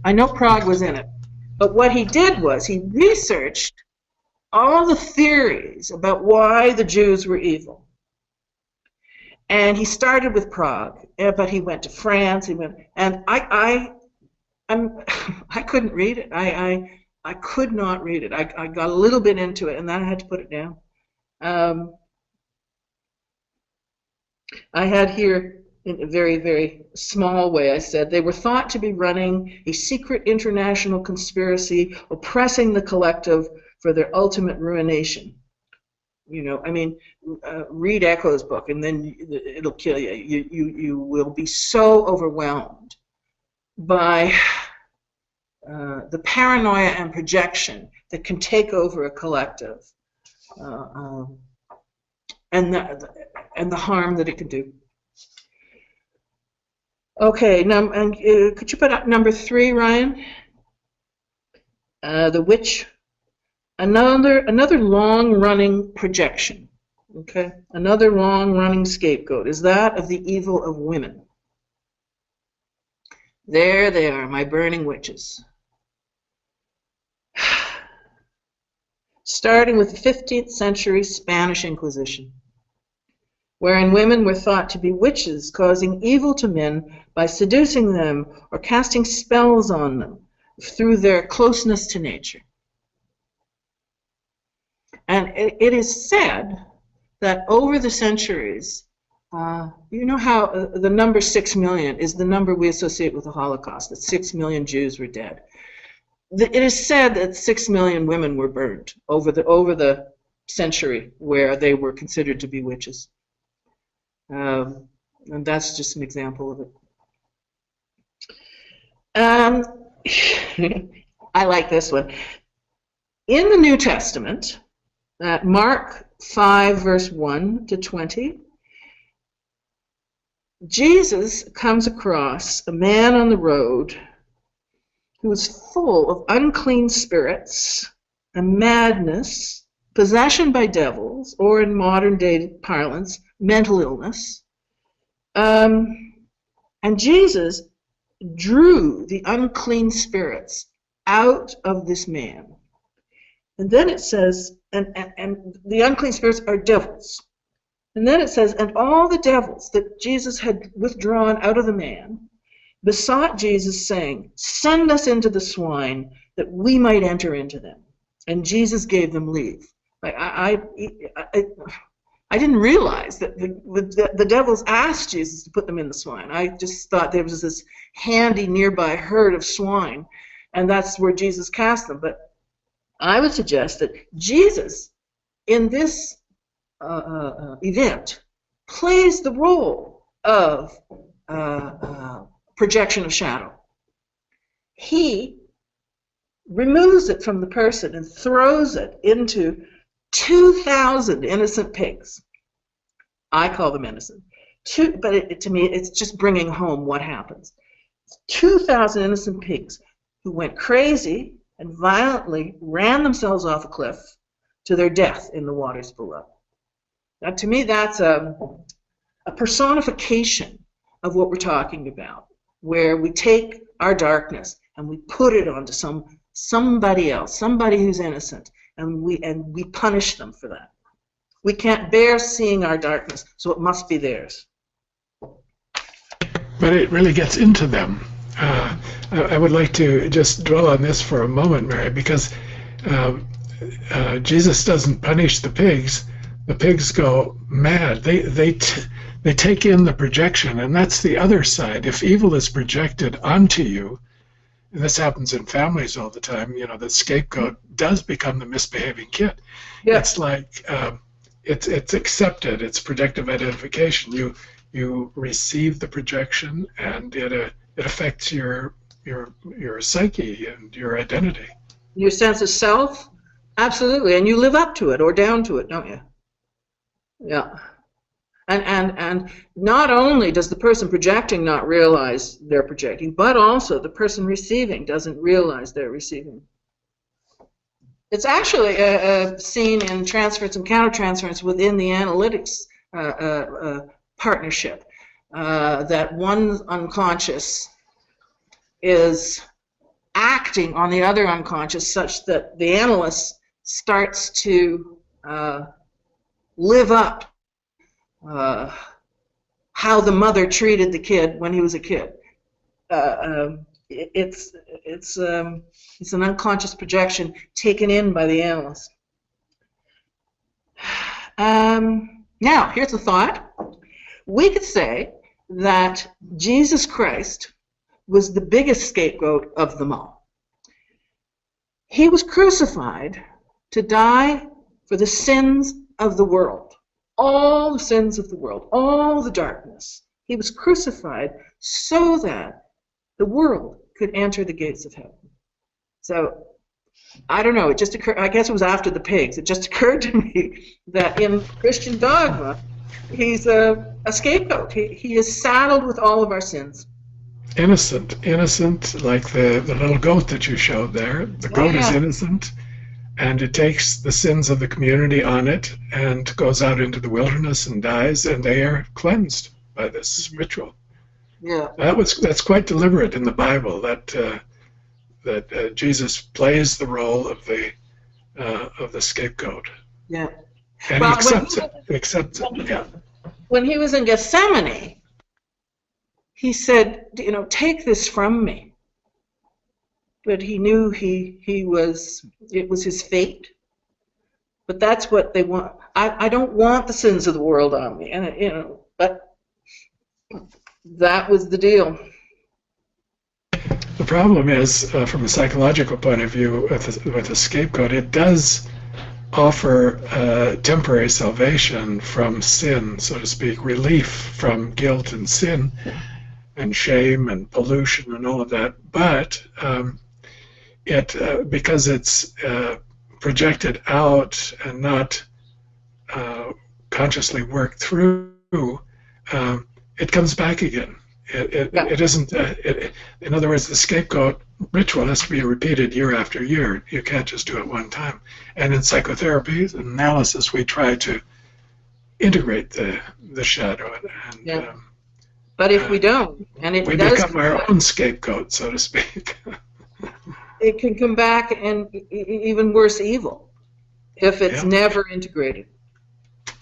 I know Prague was in it. But what he did was he researched all the theories about why the Jews were evil. And he started with Prague, but he went to France. And I couldn't read it. I could not read it. I got a little bit into it, and then I had to put it down. I had here, in a very, very small way, I said, they were thought to be running a secret international conspiracy, oppressing the collective for their ultimate ruination. You know, I mean, read Eco's book, and then it'll kill you. You will be so overwhelmed by the paranoia and projection that can take over a collective, and the harm that it can do. Okay, now, could you put up number 3, Ryan? The witch. Another long-running projection, okay? Another long-running scapegoat is that of the evil of women. There they are, my burning witches. Starting with the 15th century Spanish Inquisition. wherein women were thought to be witches, causing evil to men by seducing them or casting spells on them through their closeness to nature. And it is said that over the centuries, you know how the number 6 million is the number we associate with the Holocaust, that 6 million Jews were dead. It is said that 6 million women were burned over the century where they were considered to be witches. And that's just an example of it. I like this one. In the New Testament, Mark 5, verse 1 to 20, Jesus comes across a man on the road who was full of unclean spirits, a madness, possession by devils, or in modern day parlance, mental illness. And Jesus drew the unclean spirits out of this man. And then it says, and the unclean spirits are devils. And then it says, and all the devils that Jesus had withdrawn out of the man besought Jesus, saying, send us into the swine that we might enter into them. And Jesus gave them leave. I didn't realize that the devils asked Jesus to put them in the swine. I just thought there was this handy nearby herd of swine, and that's where Jesus cast them. But I would suggest that Jesus, in this event, plays the role of projection of shadow. He removes it from the person and throws it into 2,000 innocent pigs. I call them innocent. But to me, it's just bringing home what happens. 2,000 innocent pigs who went crazy and violently ran themselves off a cliff to their death in the waters below. Now, to me, that's a personification of what we're talking about, where we take our darkness and we put it onto somebody else, somebody who's innocent, and we punish them for that. We can't bear seeing our darkness, so it must be theirs. But it really gets into them. I would like to just dwell on this for a moment, Mary, because Jesus doesn't punish the pigs. The pigs go mad. They take in the projection, and that's the other side. If evil is projected onto you, and this happens in families all the time, the scapegoat does become the misbehaving kid. Yeah. It's like it's accepted. It's projective identification. You receive the projection, and it affects your psyche and your identity. Your sense of self, absolutely, and you live up to it or down to it, don't you? Yeah. And not only does the person projecting not realize they're projecting, but also the person receiving doesn't realize they're receiving. It's actually seen in transference and countertransference within the analytics partnership, that one unconscious is acting on the other unconscious such that the analyst starts to live up how the mother treated the kid when he was a kid. It's an unconscious projection taken in by the analyst. Now, here's a thought. We could say that Jesus Christ was the biggest scapegoat of them all. He was crucified to die for the sins of the world. All the sins of the world, all the darkness. He was crucified so that the world could enter the gates of heaven. So, I don't know, it just occurred, I guess it was after the pigs, it just occurred to me that in Christian dogma, he's a scapegoat. He is saddled with all of our sins. Innocent, like the little goat that you showed there. The goat is innocent. And it takes the sins of the community on it and goes out into the wilderness and dies, and they are cleansed by this ritual. Yeah, that's quite deliberate in the Bible. That Jesus plays the role of the scapegoat. Yeah, and he accepts it. Yeah. when he was in Gethsemane, he said, you know, take this from me. But he knew it was his fate. But that's what they want. I don't want the sins of the world on me, and you know. But that was the deal. The problem is, from a psychological point of view, with a scapegoat, it does offer temporary salvation from sin, so to speak, relief from guilt and sin and shame and pollution and all of that. But because it's projected out and not consciously worked through, it comes back again. It isn't. In other words, the scapegoat ritual has to be repeated year after year. You can't just do it one time. And in psychotherapy and analysis, we try to integrate the shadow. And, but if we don't, and it we does become our own scapegoat, so to speak. It can come back and even worse evil if it's never integrated.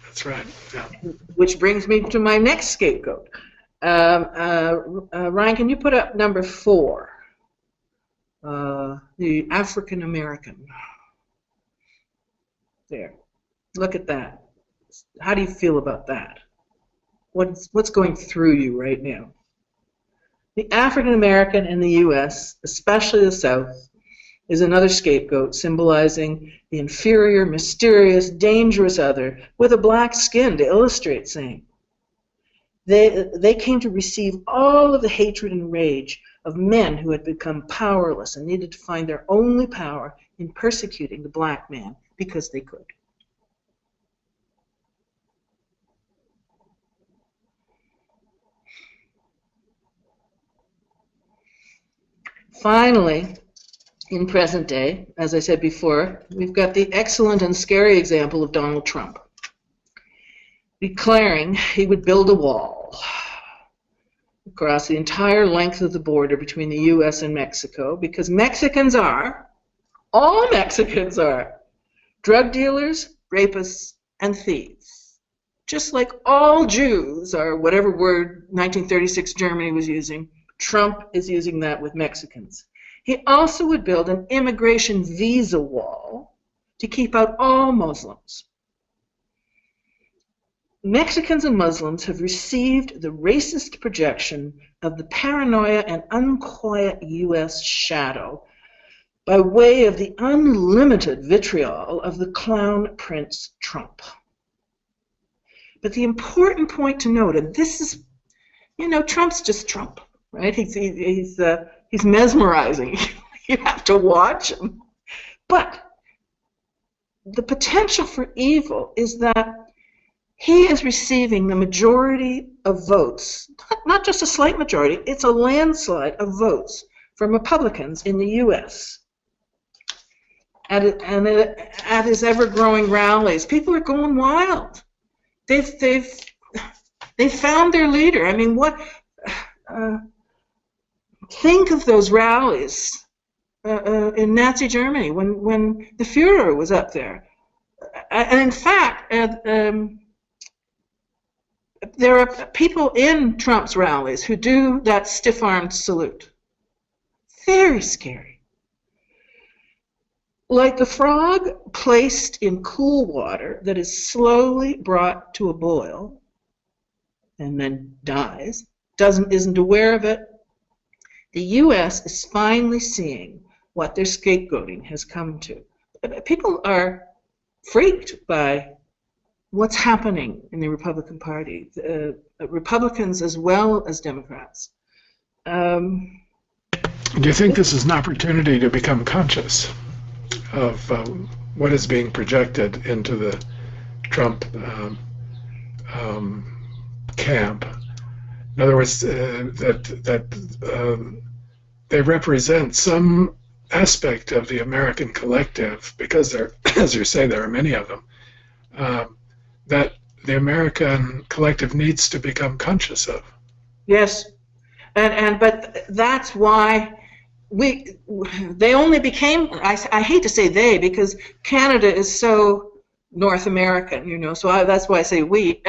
That's right. Yeah. Which brings me to my next scapegoat. Ryan, can you put up number 4? The African American. There. Look at that. How do you feel about that? What's going through you right now? The African American in the U.S., especially the South, is another scapegoat symbolizing the inferior, mysterious, dangerous other with a black skin to illustrate same. They came to receive all of the hatred and rage of men who had become powerless and needed to find their only power in persecuting the black man because they could. Finally, in present day, as I said before, we've got the excellent and scary example of Donald Trump, declaring he would build a wall across the entire length of the border between the U.S. and Mexico, because all Mexicans are, drug dealers, rapists, and thieves. Just like all Jews are, whatever word 1936 Germany was using, Trump is using that with Mexicans. He also would build an immigration visa wall to keep out all Muslims. Mexicans and Muslims have received the racist projection of the paranoia and unquiet U.S. shadow by way of the unlimited vitriol of the clown Prince Trump. But the important point to note, and this is, you know, Trump's just Trump, right? He's mesmerizing. You have to watch him. But the potential for evil is that he is receiving the majority of votes, not just a slight majority, it's a landslide of votes from Republicans in the U.S. At his ever-growing rallies. People are going wild. They've found their leader. I mean, think of those rallies in Nazi Germany when the Führer was up there. And in fact, there are people in Trump's rallies who do that stiff-armed salute. Very scary. Like the frog placed in cool water that is slowly brought to a boil and then dies, isn't aware of it, the U.S. is finally seeing what their scapegoating has come to. People are freaked by what's happening in the Republican Party, Republicans as well as Democrats. Do you think this is an opportunity to become conscious of what is being projected into the Trump camp? In other words, that they represent some aspect of the American collective, because there, as you say, there are many of them, that the American collective needs to become conscious of. Yes, but that's why they only became, I hate to say they, because Canada is so North American, you know, so that's why I say we.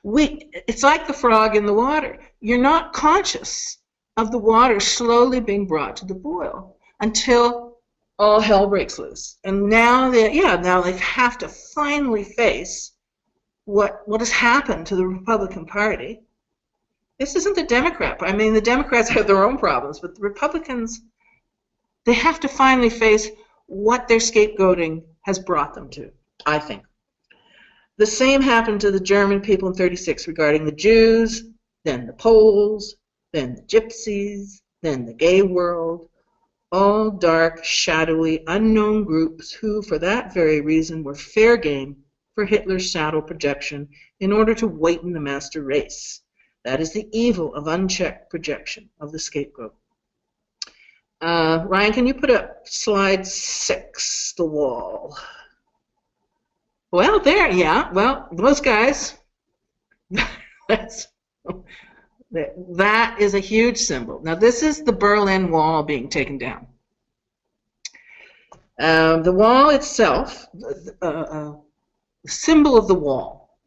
It's like the frog in the water. You're not conscious of the water slowly being brought to the boil until all hell breaks loose. And now they have to finally face what has happened to the Republican Party. This isn't the Democrat. I mean, the Democrats have their own problems, but the Republicans, they have to finally face what their scapegoating has brought them to, I think. The same happened to the German people in '36 regarding the Jews, then the Poles, then the Gypsies, then the gay world, all dark, shadowy, unknown groups who, for that very reason, were fair game for Hitler's shadow projection in order to whiten the master race. That is the evil of unchecked projection of the scapegoat. Ryan, can you put up slide 6, the wall? Well, there, yeah. Well, those guys, that is a huge symbol. Now, this is the Berlin Wall being taken down. The wall itself, the symbol of the wall,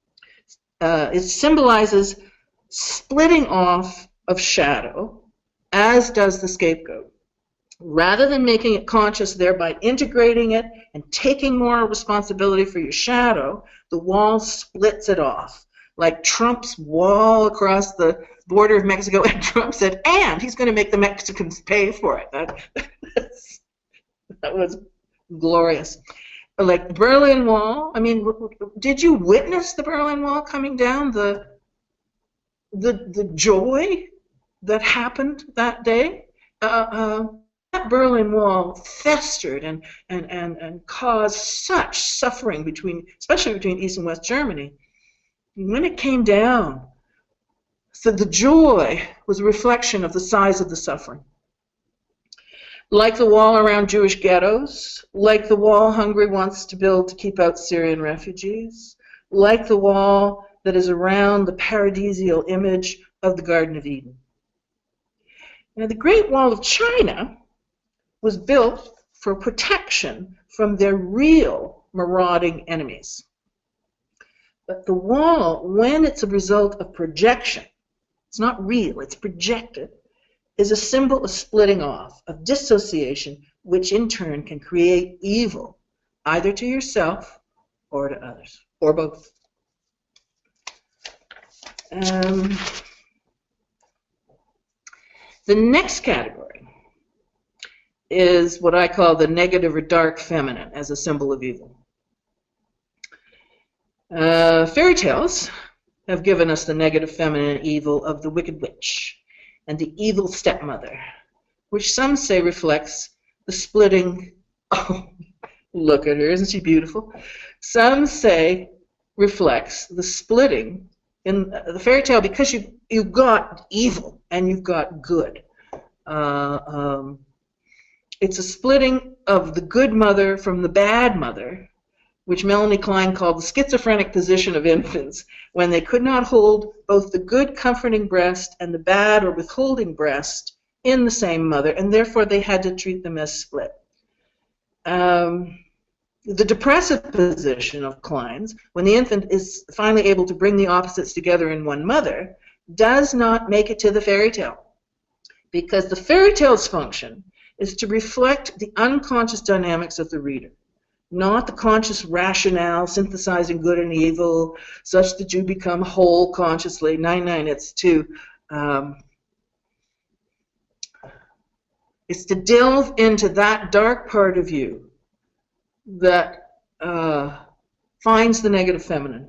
it symbolizes splitting off of shadow, as does the scapegoat. Rather than making it conscious, thereby integrating it and taking more responsibility for your shadow, the wall splits it off. Like Trump's wall across the border of Mexico, and Trump said, and he's going to make the Mexicans pay for it. That was glorious. Like the Berlin Wall, I mean, did you witness the Berlin Wall coming down? The joy that happened that day? That Berlin Wall festered and caused such suffering especially between East and West Germany. When it came down, so the joy was a reflection of the size of the suffering. Like the wall around Jewish ghettos, like the wall Hungary wants to build to keep out Syrian refugees, like the wall that is around the paradisial image of the Garden of Eden. Now, the Great Wall of China was built for protection from their real marauding enemies. But the wall, when it's a result of projection, it's not real, it's projected, is a symbol of splitting off, of dissociation, which in turn can create evil, either to yourself or to others, or both. The next category is what I call the negative or dark feminine as a symbol of evil. Fairy tales have given us the negative feminine evil of the wicked witch and the evil stepmother, which some say reflects the splitting. Oh, look at her, isn't she beautiful? Some say reflects the splitting in the fairy tale because you've got evil and you've got good. It's a splitting of the good mother from the bad mother, which Melanie Klein called the schizophrenic position of infants, when they could not hold both the good comforting breast and the bad or withholding breast in the same mother, and therefore they had to treat them as split. The depressive position of Klein's, when the infant is finally able to bring the opposites together in one mother, does not make it to the fairy tale, because the fairy tale's function is to reflect the unconscious dynamics of the reader, not the conscious rationale synthesizing good and evil such that you become whole consciously. It's to delve into that dark part of you that finds the negative feminine.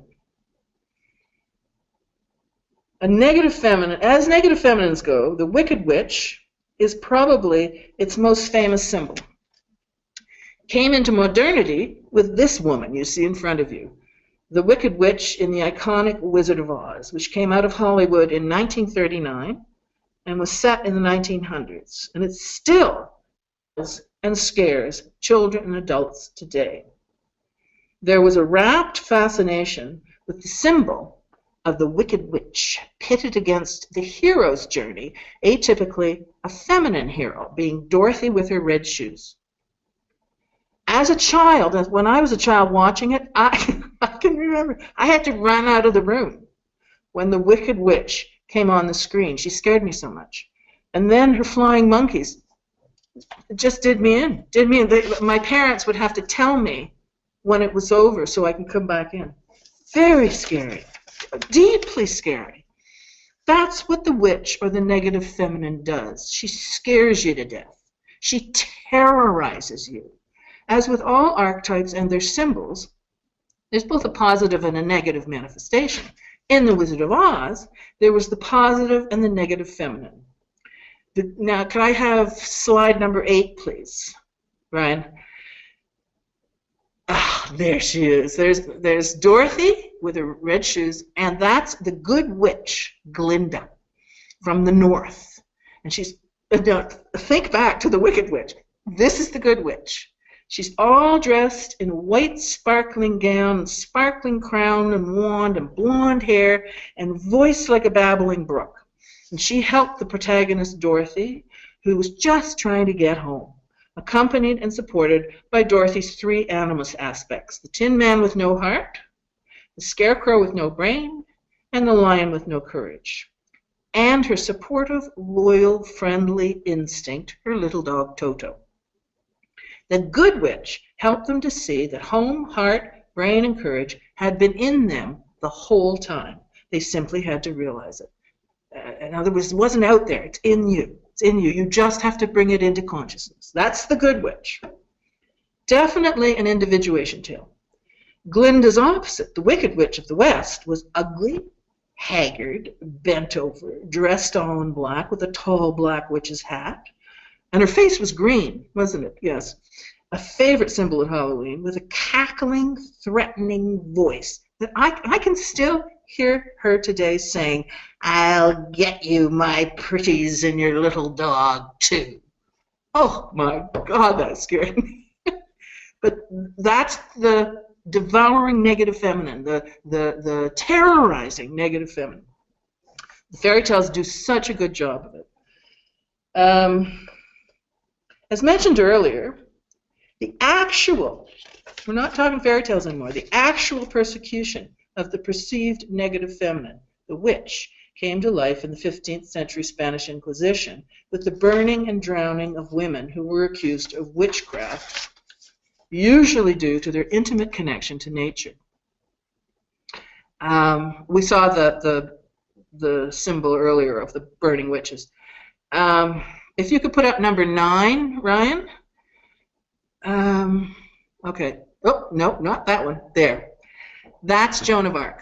As negative feminines go, the Wicked Witch is probably its most famous symbol. Came into modernity with this woman you see in front of you, the Wicked Witch in the iconic Wizard of Oz, which came out of Hollywood in 1939 and was set in the 1900s. And it still and scares children and adults today. There was a rapt fascination with the symbol of the Wicked Witch pitted against the hero's journey, atypically a feminine hero, being Dorothy with her red shoes. As a child, when I was a child watching it, I can remember I had to run out of the room when the Wicked Witch came on the screen. She scared me so much. And then her flying monkeys just did me in. My parents would have to tell me when it was over so I can come back in. Very scary, deeply scary. That's what the witch or the negative feminine does. She scares you to death. She terrorizes you. As with all archetypes and their symbols, there's both a positive and a negative manifestation. In The Wizard of Oz, there was the positive and the negative feminine. Now, could I have slide number 8, please, Ryan? Ah, there she is. There's Dorothy with her red shoes, and that's the good witch, Glinda, from the north. And she's, now, think back to the Wicked Witch. This is the good witch. She's all dressed in a white sparkling gown, and sparkling crown and wand, and blonde hair, and voice like a babbling brook. And she helped the protagonist, Dorothy, who was just trying to get home, accompanied and supported by Dorothy's 3 animus aspects: the Tin Man with no heart, the Scarecrow with no brain, and the Lion with no courage. And her supportive, loyal, friendly instinct, her little dog Toto. The good witch helped them to see that home, heart, brain, and courage had been in them the whole time. They simply had to realize it. In other words, it wasn't out there. It's in you. It's in you. You just have to bring it into consciousness. That's the good witch. Definitely an individuation tale. Glinda's opposite, the Wicked Witch of the West, was ugly, haggard, bent over, dressed all in black with a tall black witch's hat. And her face was green, wasn't it? Yes. A favorite symbol at Halloween, with a cackling, threatening voice that I can still hear her today saying, "I'll get you, my pretties, and your little dog, too." Oh, my God, that scared me. But that's the devouring negative feminine, the terrorizing negative feminine. The fairy tales do such a good job of it. As mentioned earlier, the actual, we're not talking fairy tales anymore, the actual persecution of the perceived negative feminine, the witch, came to life in the 15th century Spanish Inquisition with the burning and drowning of women who were accused of witchcraft, usually due to their intimate connection to nature. We saw the symbol earlier of the burning witches. If you could put up number 9, Ryan. Okay. Oh, no, not that one. There. That's Joan of Arc.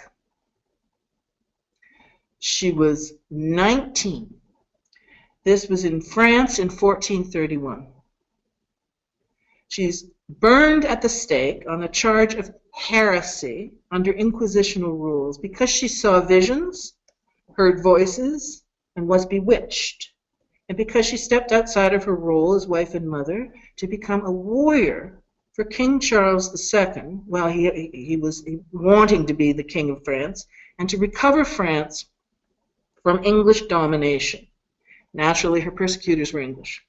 She was 19. This was in France in 1431. She's burned at the stake on a charge of heresy under inquisitional rules because she saw visions, heard voices, and was bewitched. And because she stepped outside of her role as wife and mother to become a warrior for King Charles II, while he was wanting to be the King of France, and to recover France from English domination. Naturally, her persecutors were English.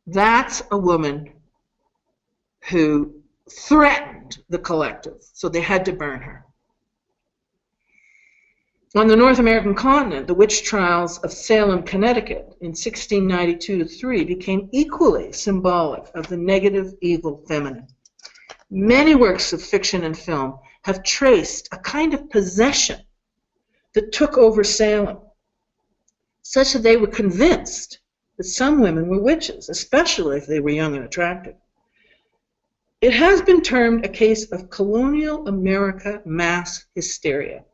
That's a woman who threatened the collective, so they had to burn her. On the North American continent, the witch trials of Salem, Connecticut in 1692-3 became equally symbolic of the negative evil feminine. Many works of fiction and film have traced a kind of possession that took over Salem, such that they were convinced that some women were witches, especially if they were young and attractive. It has been termed a case of colonial America mass hysteria,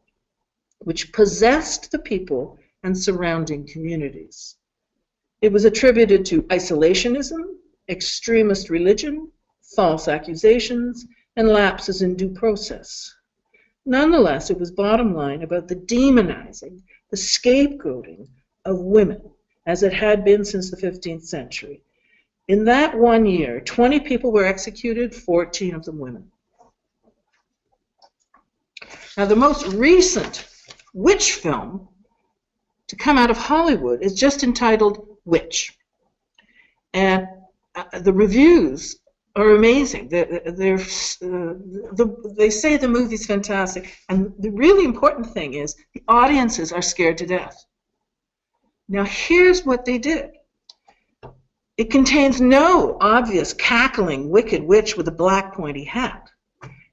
which possessed the people and surrounding communities. It was attributed to isolationism, extremist religion, false accusations, and lapses in due process. Nonetheless, it was bottom line about the demonizing, the scapegoating of women, as it had been since the 15th century. In that one year, 20 people were executed, 14 of them women. Now, the most recent witch film to come out of Hollywood is just entitled Witch. And the reviews are amazing. They say the movie's fantastic, and the really important thing is the audiences are scared to death. Now here's what they did. It contains no obvious cackling wicked witch with a black pointy hat,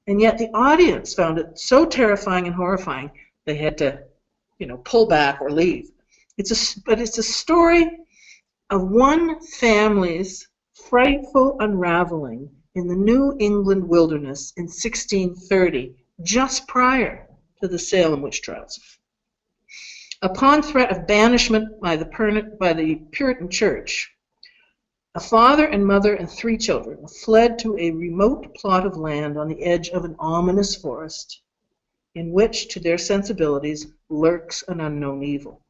and yet the audience found it so terrifying and horrifying they had to, pull back or leave. But it's a story of one family's frightful unraveling in the New England wilderness in 1630, just prior to the Salem witch trials. Upon threat of banishment by the Puritan Church, a father and mother and 3 children fled to a remote plot of land on the edge of an ominous forest, in which, to their sensibilities, lurks an unknown evil.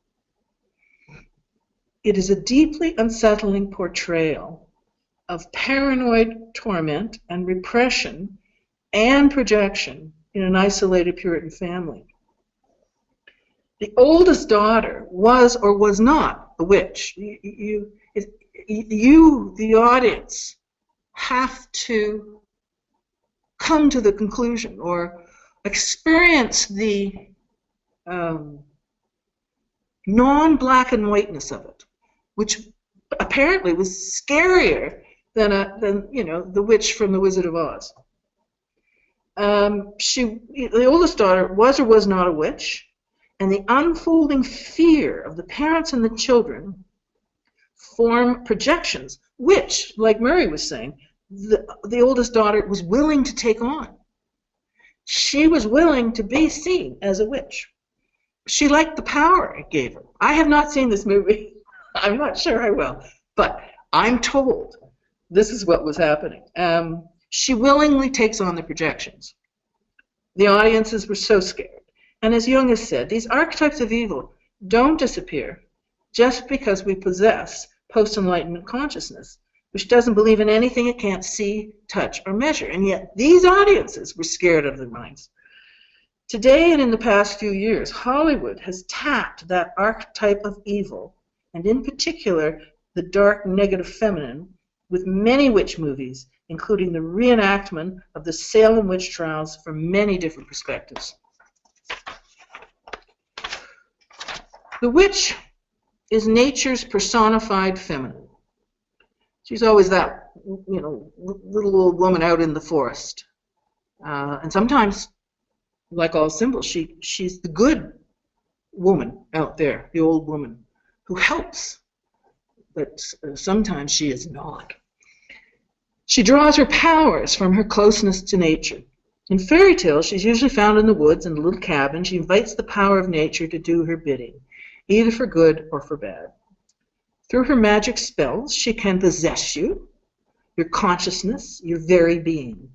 It is a deeply unsettling portrayal of paranoid torment and repression and projection in an isolated Puritan family. The oldest daughter was or was not a witch. You, the audience, have to come to the conclusion or experience the non-black and whiteness of it, which apparently was scarier than the witch from the Wizard of Oz. The oldest daughter was or was not a witch, and the unfolding fear of the parents and the children form projections, which, like Murray was saying, the oldest daughter was willing to take on. She was willing to be seen as a witch. She liked the power it gave her. I have not seen this movie. I'm not sure I will, but I'm told this is what was happening. She willingly takes on the projections. The audiences were so scared. And as Jung has said, these archetypes of evil don't disappear just because we possess post-enlightenment consciousness, which doesn't believe in anything it can't see, touch, or measure. And yet these audiences were scared out of their minds. Today and in the past few years, Hollywood has tapped that archetype of evil, and in particular, the dark negative feminine, with many witch movies, including the reenactment of the Salem witch trials from many different perspectives. The witch is nature's personified feminine. She's always that, little old woman out in the forest. And sometimes, like all symbols, she's the good woman out there, the old woman, who helps. But sometimes she is not. She draws her powers from her closeness to nature. In fairy tales, she's usually found in the woods in a little cabin. She invites the power of nature to do her bidding, either for good or for bad. Through her magic spells, she can possess you, your consciousness, your very being,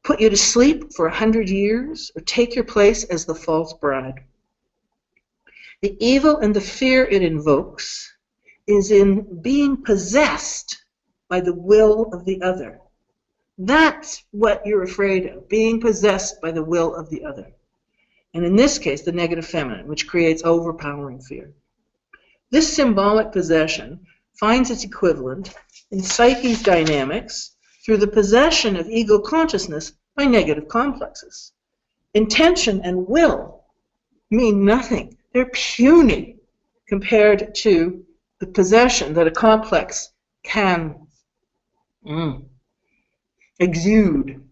put you to sleep for 100 years, or take your place as the false bride. The evil and the fear it invokes is in being possessed by the will of the other. That's what you're afraid of, being possessed by the will of the other. And in this case, the negative feminine, which creates overpowering fear. This symbolic possession finds its equivalent in psyche's dynamics through the possession of ego consciousness by negative complexes. Intention and will mean nothing. They're puny compared to the possession that a complex can exude.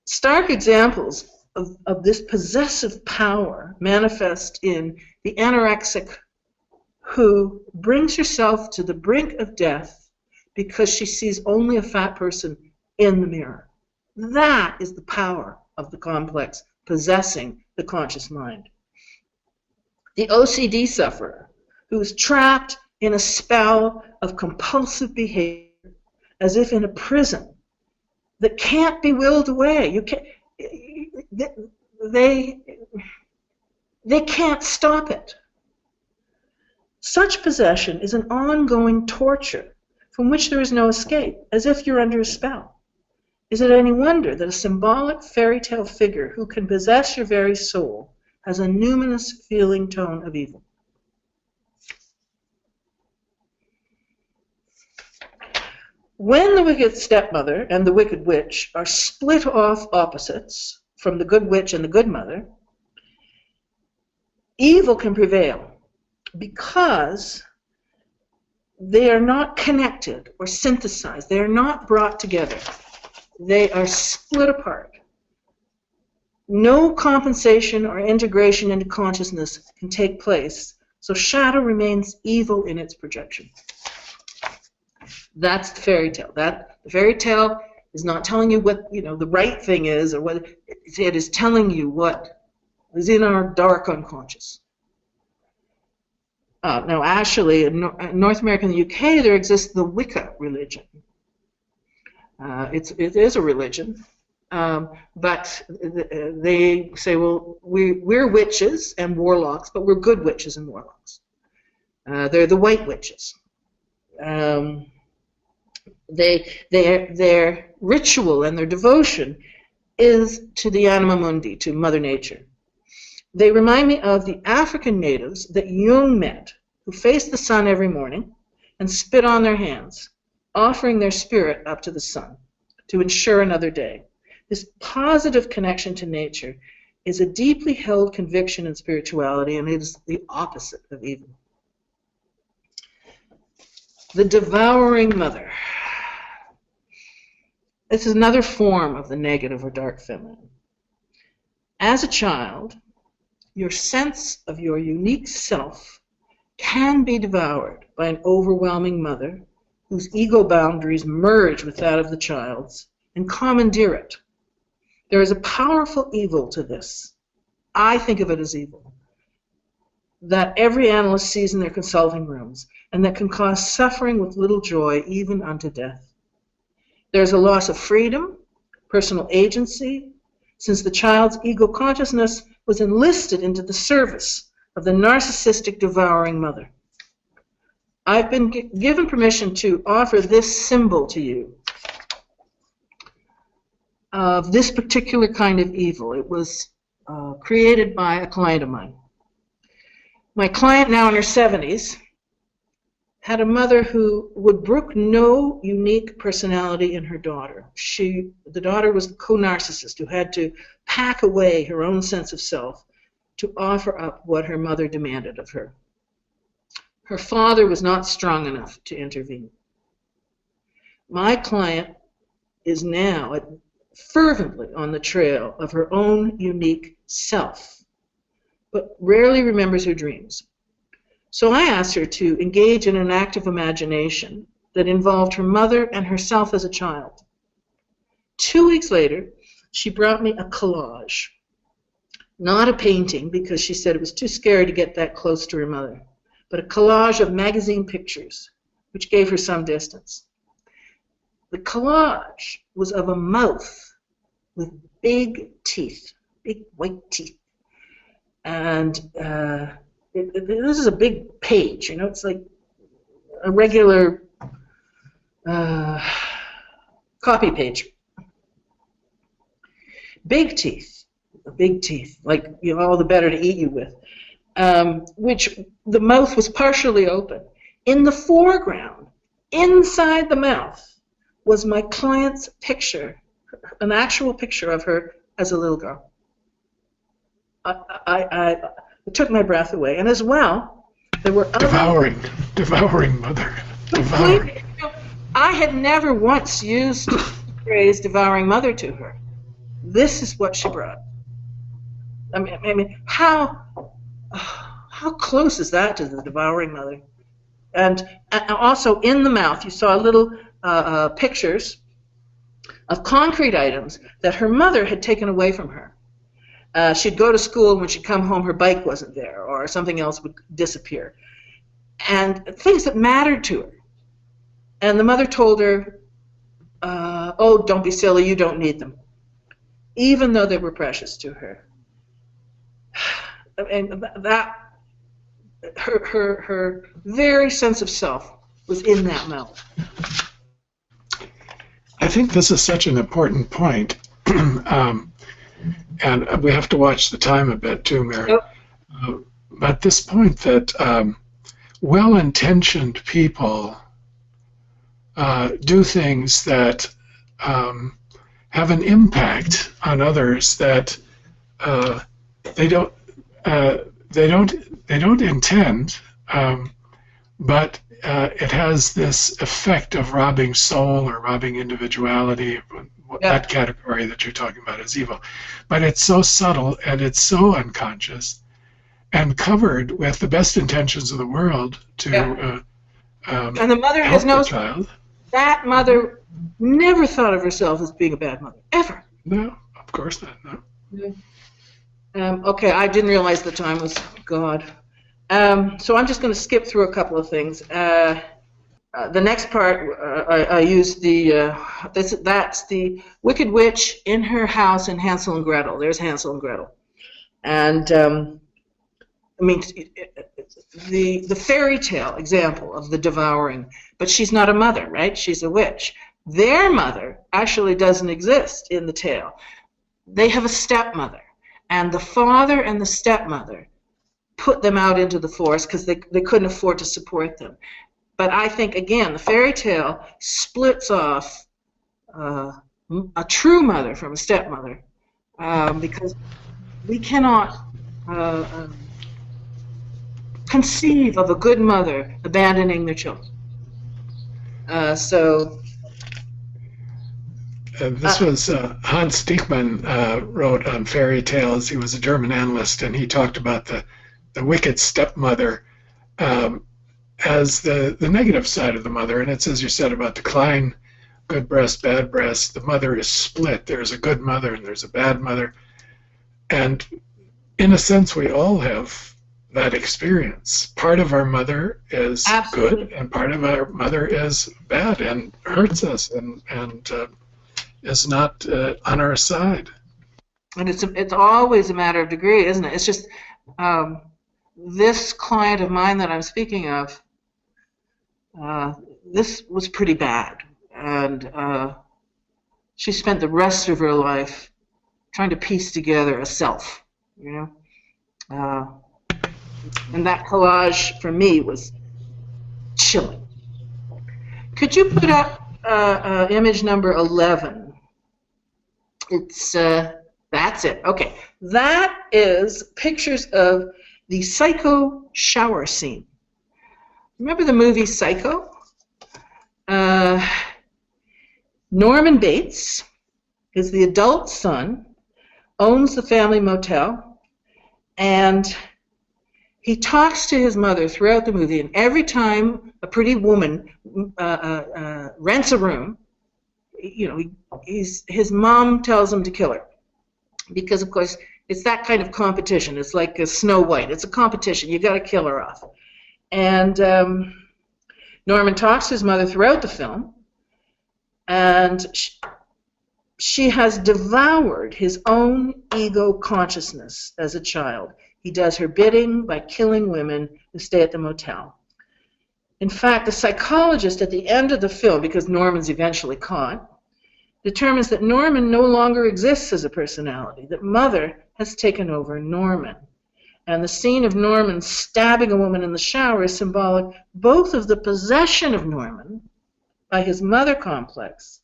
Stark examples of this possessive power manifest in the anorexic who brings herself to the brink of death because she sees only a fat person in the mirror. That is the power of the complex possessing the conscious mind. The OCD sufferer who is trapped in a spell of compulsive behavior, as if in a prison that can't be willed away. They can't stop it. Such possession is an ongoing torture from which there is no escape, as if you're under a spell. Is it any wonder that a symbolic fairy tale figure who can possess your very soul has a numinous feeling tone of evil? When the wicked stepmother and the wicked witch are split off opposites from the good witch and the good mother, evil can prevail because they are not connected or synthesized. They are not brought together. They are split apart. No compensation or integration into consciousness can take place, so shadow remains evil in its projection. That's the fairy tale. The fairy tale is not telling you what the right thing is, or what it is telling you what is in our dark unconscious. Now, actually, in North America and the UK, there exists the Wicca religion. It is a religion, but they say, well, we're witches and warlocks, but we're good witches and warlocks. They're the white witches. Their ritual and their devotion is to the anima mundi, to Mother Nature. They remind me of the African natives that Jung met, who faced the sun every morning and spit on their hands, offering their spirit up to the sun to ensure another day. This positive connection to nature is a deeply held conviction in spirituality, and it is the opposite of evil. The devouring mother. This is another form of the negative or dark feminine. As a child, your sense of your unique self can be devoured by an overwhelming mother whose ego boundaries merge with that of the child's and commandeer it. There is a powerful evil to this. I think of it as evil, that every analyst sees in their consulting rooms, and that can cause suffering with little joy, even unto death. There's a loss of freedom, personal agency, since the child's ego consciousness was enlisted into the service of the narcissistic devouring mother. I've been given permission to offer this symbol to you of this particular kind of evil. It was created by a client of mine. My client, now in her 70s, had a mother who would brook no unique personality in her daughter. The daughter was the co-narcissist who had to pack away her own sense of self to offer up what her mother demanded of her. Her father was not strong enough to intervene. My client is now fervently on the trail of her own unique self, but rarely remembers her dreams. So I asked her to engage in an active imagination that involved her mother and herself as a child. 2 weeks later, she brought me a collage. Not a painting, because she said it was too scary to get that close to her mother, but a collage of magazine pictures, which gave her some distance. The collage was of a mouth with big teeth, big white teeth. And this is a big page, it's like a regular copy page. Big teeth, like all the better to eat you with, which the mouth was partially open. In the foreground, inside the mouth, was my client's picture, an actual picture of her as a little girl. It took my breath away. And as well, there were other... Devouring mother. Devouring. I had never once used the phrase devouring mother to her. This is what she brought. I mean, how close is that to the devouring mother? And also in the mouth, you saw little pictures of concrete items that her mother had taken away from her. She'd go to school, and when she'd come home, her bike wasn't there, or something else would disappear. And things that mattered to her. And the mother told her, oh, don't be silly, you don't need them. Even though they were precious to her. And that, her very sense of self was in that mouth. I think this is such an important point. And we have to watch the time a bit too, Mary. But this point that well-intentioned people do things that have an impact on others that they don't intend, but it has this effect of robbing soul or robbing individuality. That category that you're talking about is evil, but it's so subtle and it's so unconscious and covered with the best intentions of the world to and the mother has help no the child. That mother never thought of herself as being a bad mother, ever. No, of course not. No. Okay, I didn't realize the time was God. So I'm just going to skip through a couple of things. The next part, I used that's the Wicked Witch in her house in Hansel and Gretel. There's Hansel and Gretel. And, I mean, the fairy tale example of the devouring, but she's not a mother, right? She's a witch. Their mother actually doesn't exist in the tale. They have a stepmother, and the father and the stepmother put them out into the forest because they couldn't afford to support them. But I think, again, the fairy tale splits off a true mother from a stepmother because we cannot conceive of a good mother abandoning their children. This was Hans Stiegmann wrote on fairy tales. He was a German analyst, and he talked about the wicked stepmother as the negative side of the mother. And it's, as you said, about decline, good breast, bad breast. The mother is split. There's a good mother and there's a bad mother. And in a sense, we all have that experience. Part of our mother is Absolutely. good, and part of our mother is bad and hurts us and is not on our side. And it's always a matter of degree, isn't it? It's just this client of mine that I'm speaking of, this was pretty bad. And she spent the rest of her life trying to piece together a self, you know? And that collage, for me, was chilling. Could you put up image number 11? It's, that's it. Okay. That is pictures of the Psycho shower scene. Remember the movie Psycho? Norman Bates is the adult son, owns the family motel, and he talks to his mother throughout the movie, and every time a pretty woman rents a room, you know, his mom tells him to kill her. Because, of course, it's that kind of competition. It's like a Snow White. It's a competition. You got to kill her off. And Norman talks to his mother throughout the film, and she has devoured his own ego consciousness as a child. He does her bidding by killing women who stay at the motel. In fact, the psychologist at the end of the film, because Norman's eventually caught, determines that Norman no longer exists as a personality, that Mother has taken over Norman. And the scene of Norman stabbing a woman in the shower is symbolic both of the possession of Norman by his mother complex,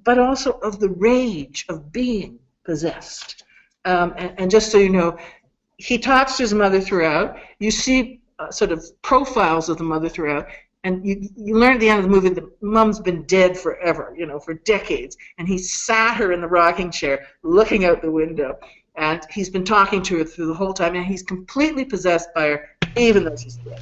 but also of the rage of being possessed. And just so you know, he talks to his mother throughout. You see sort of profiles of the mother throughout, and you learn at the end of the movie that Mom's been dead forever, you know, for decades, and he sat her in the rocking chair looking out the window, and he's been talking to her through the whole time, and he's completely possessed by her, even though she's dead.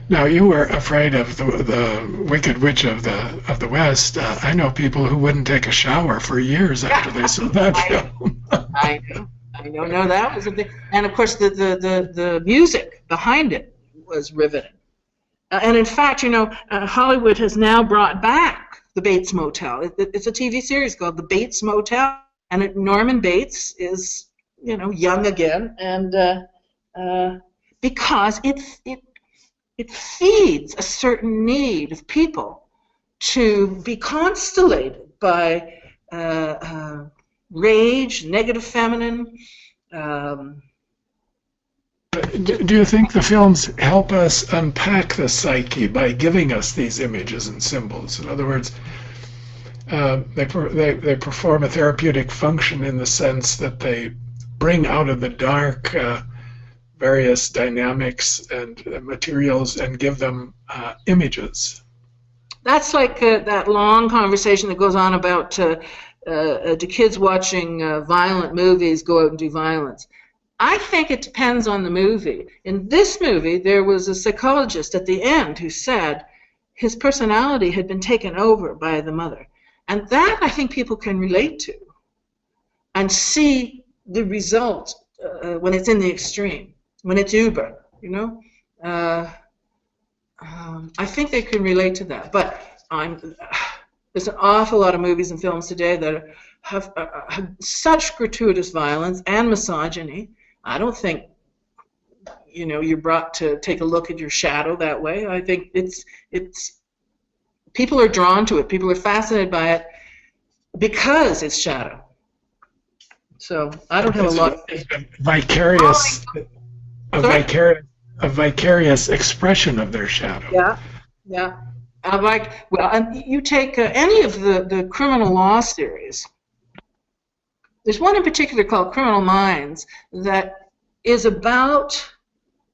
Now, you were afraid of the Wicked Witch of the West. I know people who wouldn't take a shower for years after they saw that film. I know. No, that was a thing. And of course, the music behind it was riveting. And in fact, you know, Hollywood has now brought back the Bates Motel. It's a TV series called The Bates Motel, and Norman Bates is, you know, young again, and because it feeds a certain need of people to be constellated by rage, negative feminine, Do you think the films help us unpack the psyche by giving us these images and symbols? In other words, they perform a therapeutic function in the sense that they bring out of the dark various dynamics and materials and give them images. That's like that long conversation that goes on about do kids watching violent movies go out and do violence? I think it depends on the movie. In this movie, there was a psychologist at the end who said his personality had been taken over by the mother. And that I think people can relate to and see the result when it's in the extreme, when it's uber, you know? I think they can relate to that. But there's an awful lot of movies and films today that have such gratuitous violence and misogyny. I don't think, you know, you're brought to take a look at your shadow that way. I think it's people are drawn to it. People are fascinated by it because it's shadow. So I don't have a lot. A vicarious expression of their shadow. Yeah, yeah. And you take any of the criminal law series. There's one in particular called Criminal Minds that is about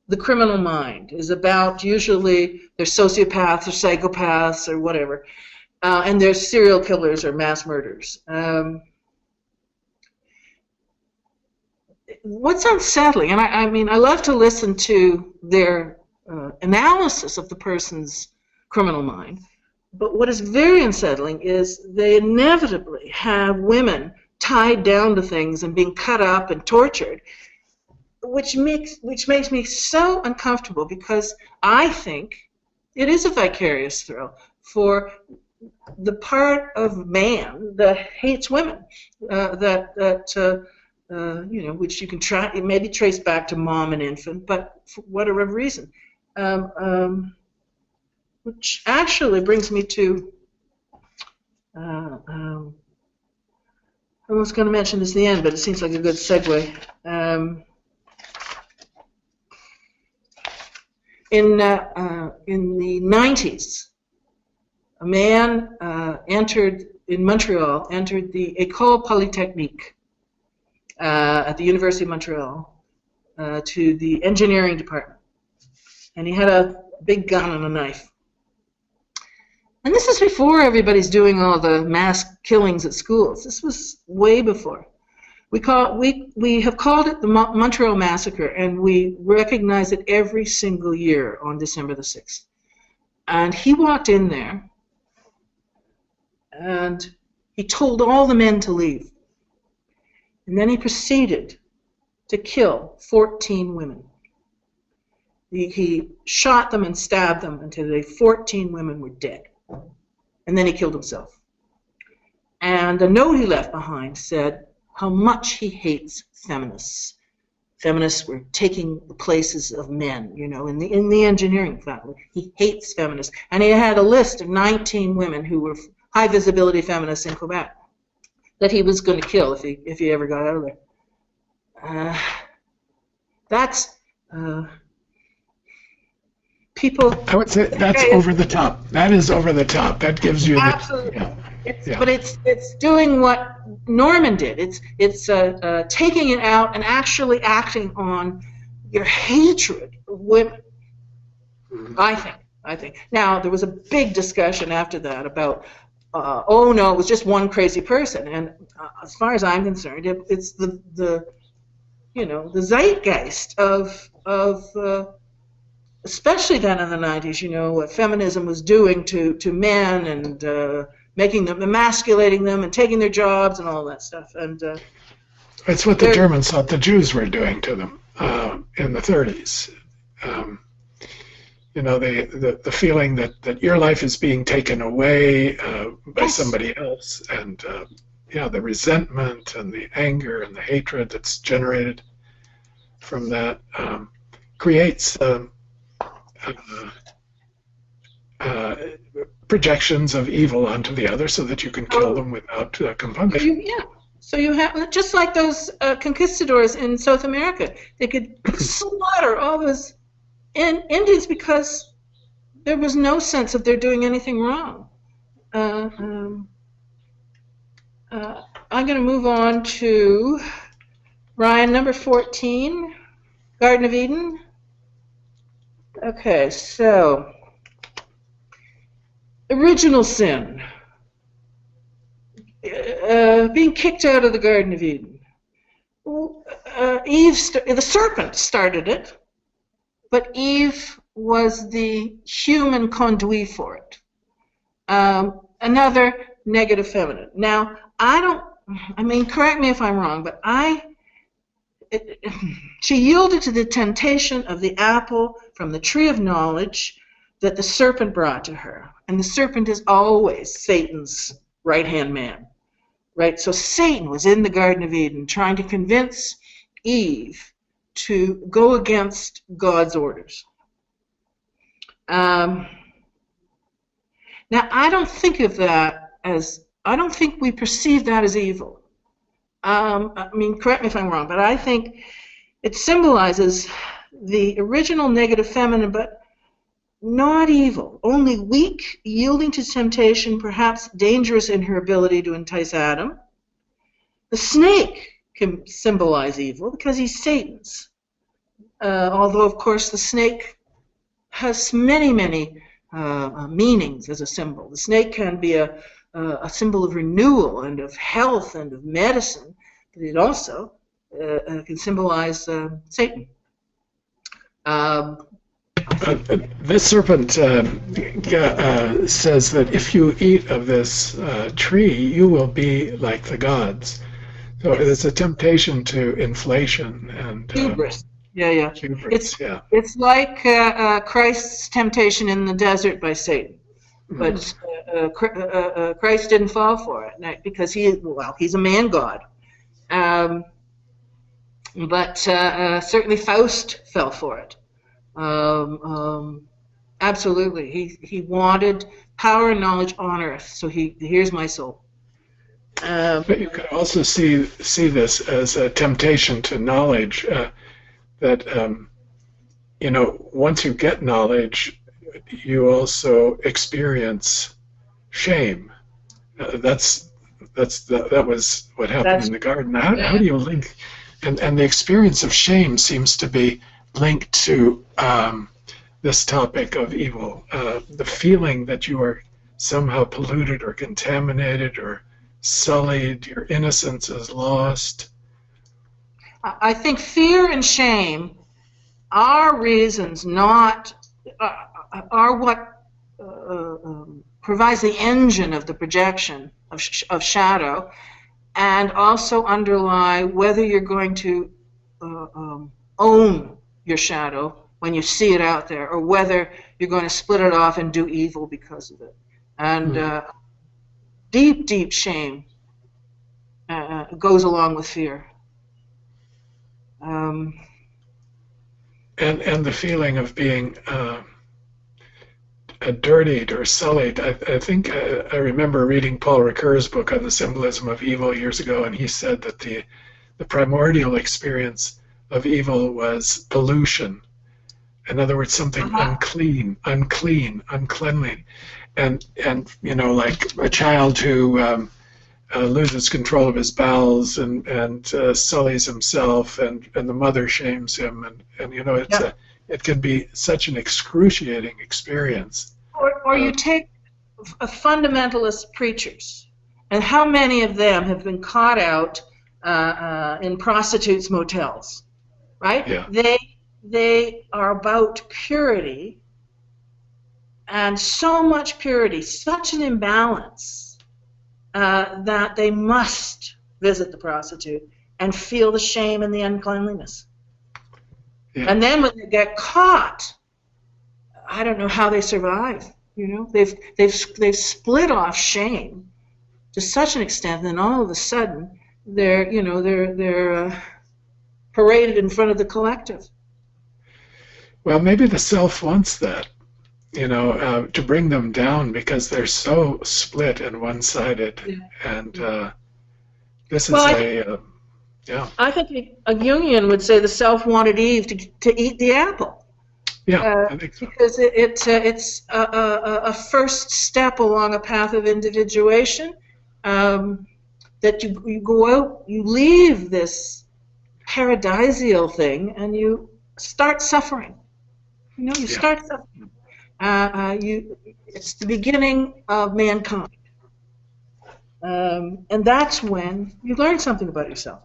the criminal mind, is about usually they're sociopaths or psychopaths or whatever, and they're serial killers or mass murderers. What's unsettling, and I mean, I love to listen to their analysis of the person's criminal mind, but what is very unsettling is they inevitably have women tied down to things and being cut up and tortured, which makes me so uncomfortable because I think it is a vicarious thrill for the part of man that hates women, you know, which you can try, maybe trace back to mom and infant, but for whatever reason, which actually brings me to. I was going to mention this at the end, but it seems like a good segue. In the 90s, a man entered the École Polytechnique at the University of Montreal to the engineering department. And he had a big gun and a knife. And this is before everybody's doing all the mass killings at schools. This was way before. We have called it the Montreal Massacre, and we recognize it every single year on December the 6th. And he walked in there, and he told all the men to leave. And then he proceeded to kill 14 women. He shot them and stabbed them until the 14 women were dead. And then he killed himself. And the note he left behind said how much he hates feminists. Feminists were taking the places of men, you know, in the engineering family. He hates feminists. And he had a list of 19 women who were high visibility feminists in Quebec that he was going to kill if he ever got out of there. That's people. I would say that's over the top. That is over the top. That gives you absolutely. But it's doing what Norman did. It's taking it out and actually acting on your hatred of women. I think. Now there was a big discussion after that about. Oh no, it was just one crazy person, and as far as I'm concerned, it's the you know, the zeitgeist of especially then in the 90s, you know, what feminism was doing to men and making them, emasculating them and taking their jobs and all that stuff. And it's what the Germans thought the Jews were doing to them in the 30s. You know, the feeling that your life is being taken away by somebody else, and you know, the resentment and the anger and the hatred that's generated from that creates projections of evil onto the other, so that you can kill them without compunction. So you have, just like those conquistadors in South America, they could slaughter all those Indians because there was no sense of they're doing anything wrong. I'm going to move on to Ryan, number 14, Garden of Eden. Okay, so original sin. Being kicked out of the Garden of Eden. The serpent started it, but Eve was the human conduit for it. Another negative feminine. Now, correct me if I'm wrong, but she yielded to the temptation of the apple from the tree of knowledge that the serpent brought to her. And the serpent is always Satan's right-hand man, right? So Satan was in the Garden of Eden trying to convince Eve to go against God's orders. Now, I don't think we perceive that as evil. Correct me if I'm wrong, but I think it symbolizes the original negative feminine, but not evil, only weak, yielding to temptation, perhaps dangerous in her ability to entice Adam. The snake can symbolize evil because he's Satan's. Although, of course, the snake has many, many meanings as a symbol. The snake can be a symbol of renewal and of health and of medicine, but it also can symbolize Satan. This serpent says that if you eat of this tree, you will be like the gods. So it's a temptation to inflation and hubris. Yeah. Hubris, it's like Christ's temptation in the desert by Satan. But Christ didn't fall for it because he's a man god. But certainly Faust fell for it. Absolutely, he wanted power, knowledge on earth. So here's my soul. But you could also see this as a temptation to knowledge. That once you get knowledge, you also experience shame. That was what happened in the garden. How do you link? And the experience of shame seems to be linked to this topic of evil. The feeling that you are somehow polluted or contaminated or sullied, your innocence is lost. I think fear and shame are reasons are what provides the engine of the projection of shadow, and also underlie whether you're going to own your shadow when you see it out there, or whether you're going to split it off and do evil because of it. And deep shame goes along with fear. And the feeling of being dirtied or sullied. I think I remember reading Paul Ricoeur's book on the symbolism of evil years ago, and he said that the primordial experience of evil was pollution. In other words, something unclean, uncleanly. And like a child who loses control of his bowels and sullies himself, and the mother shames him, and it can be such an excruciating experience. Or you take fundamentalist preachers, and how many of them have been caught out in prostitutes' motels, right? Yeah. They are about purity, and so much purity, such an imbalance, that they must visit the prostitute and feel the shame and the uncleanliness. Yeah. And then when they get caught, I don't know how they survive. They've split off shame to such an extent, and then all of a sudden they're paraded in front of the collective. Well, maybe the self wants that, to bring them down because they're so split and one-sided, and This is Well, yeah, I think a Jungian would say the self wanted Eve to eat the apple. yeah, I think so. Because it's a first step along a path of individuation, that you go out, you leave this paradisial thing, and you start suffering. You know, you start suffering. It's the beginning of mankind, and that's when you learn something about yourself.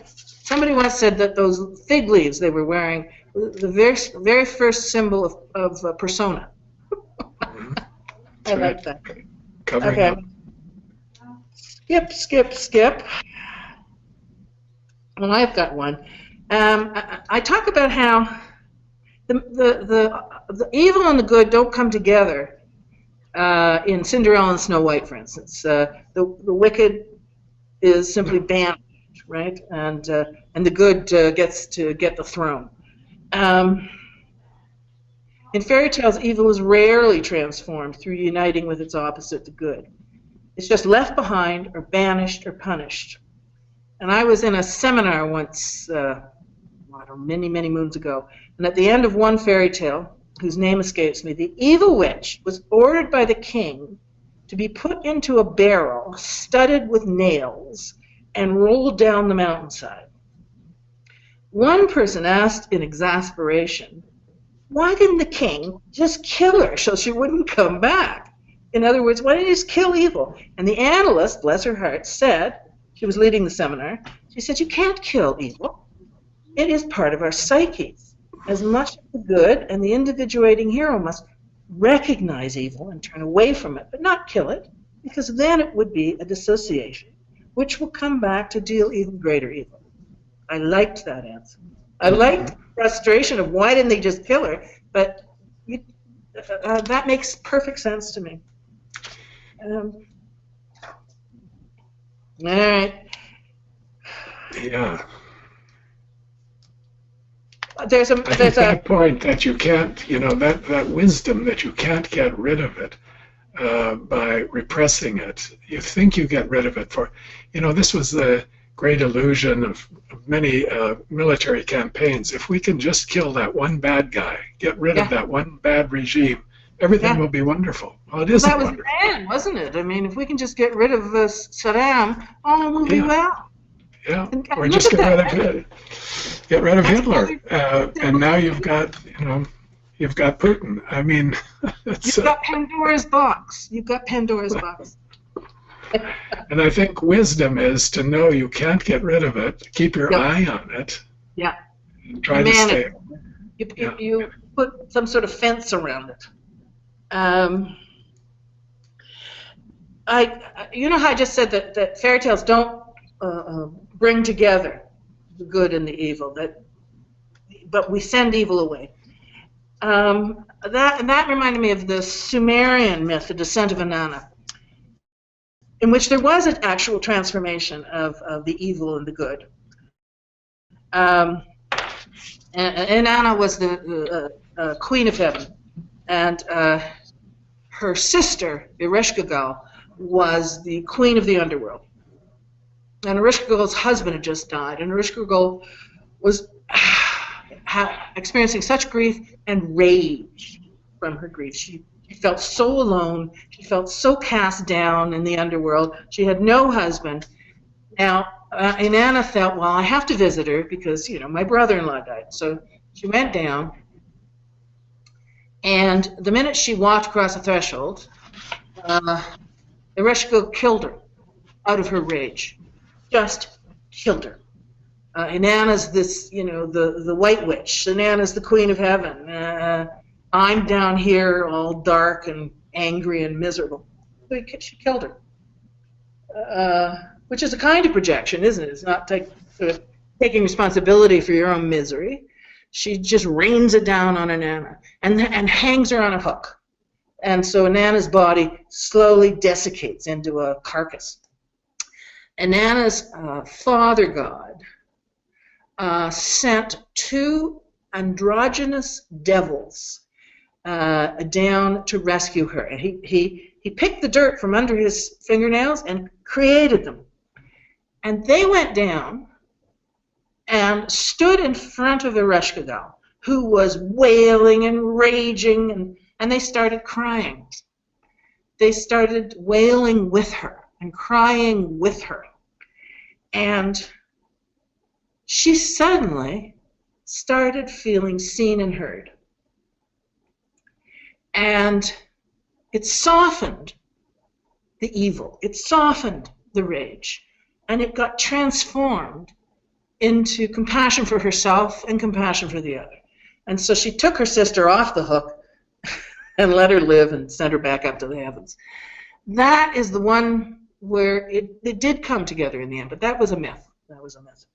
Somebody once said that those fig leaves they were wearing, the very first symbol of persona. I right. like that. Covering Okay. up. Skip. Well, I've got one. I talk about how the evil and the good don't come together in Cinderella and Snow White, for instance. The wicked is simply banished, right? And the good gets to get the throne. In fairy tales, evil is rarely transformed through uniting with its opposite, the good. It's just left behind or banished or punished. And I was in a seminar once, many moons ago, and at the end of one fairy tale, whose name escapes me, the evil witch was ordered by the king to be put into a barrel studded with nails and rolled down the mountainside. One person asked in exasperation, why didn't the king just kill her so she wouldn't come back? In other words, why didn't he just kill evil? And the analyst, bless her heart, said, she was leading the seminar, she said, you can't kill evil. It is part of our psyches. As much as the good and the individuating hero must recognize evil and turn away from it, but not kill it, because then it would be a dissociation, which will come back to deal even greater evil. I liked that answer. I liked the frustration of why didn't they just kill her, but that makes perfect sense to me. All right. Yeah. There's I think that point that you can't, that wisdom that you can't get rid of it by repressing it. You think you get rid of it this was the great illusion of many military campaigns. If we can just kill that one bad guy, get rid of that one bad regime, everything will be wonderful. Well, it isn't that was wonderful. Iran, wasn't it? I mean, if we can just get rid of Saddam, all will be well. Yeah, And or just get rid of Hitler, and now you've got Putin. I mean, you've got Pandora's box. You've got Pandora's box. And I think wisdom is to know you can't get rid of it. Keep your eye on it. Yeah. Try to stay. You put some sort of fence around it. You know how I just said that fairy tales don't bring together the good and the evil, but we send evil away. That reminded me of the Sumerian myth, the descent of Inanna, in which there was an actual transformation of the evil and the good. And Inanna was the queen of heaven, and her sister, Ereshkigal, was the queen of the underworld. And Ereshkigal's husband had just died, and Ereshkigal was experiencing such grief and rage from her grief. She felt so alone. She felt so cast down in the underworld. She had no husband. Now, Inanna felt, well, I have to visit her because, my brother-in-law died. So she went down, and the minute she walked across the threshold, Ereshkigal killed her out of her rage. Just killed her. Inanna's this, the white witch. Inanna's the queen of heaven. I'm down here all dark and angry and miserable. She killed her. Which is a kind of projection, isn't it? It's not taking responsibility for your own misery. She just rains it down on Inanna and hangs her on a hook. And so Inanna's body slowly desiccates into a carcass. Inanna's father god sent two androgynous devils down to rescue her. And he picked the dirt from under his fingernails and created them. And they went down and stood in front of Ereshkigal, who was wailing and raging, and they started crying. They started wailing with her and crying with her. And she suddenly started feeling seen and heard. And it softened the evil. It softened the rage. And it got transformed into compassion for herself and compassion for the other. And so she took her sister off the hook and let her live and sent her back up to the heavens. That is the one where it did come together in the end, but that was a myth. That was a myth.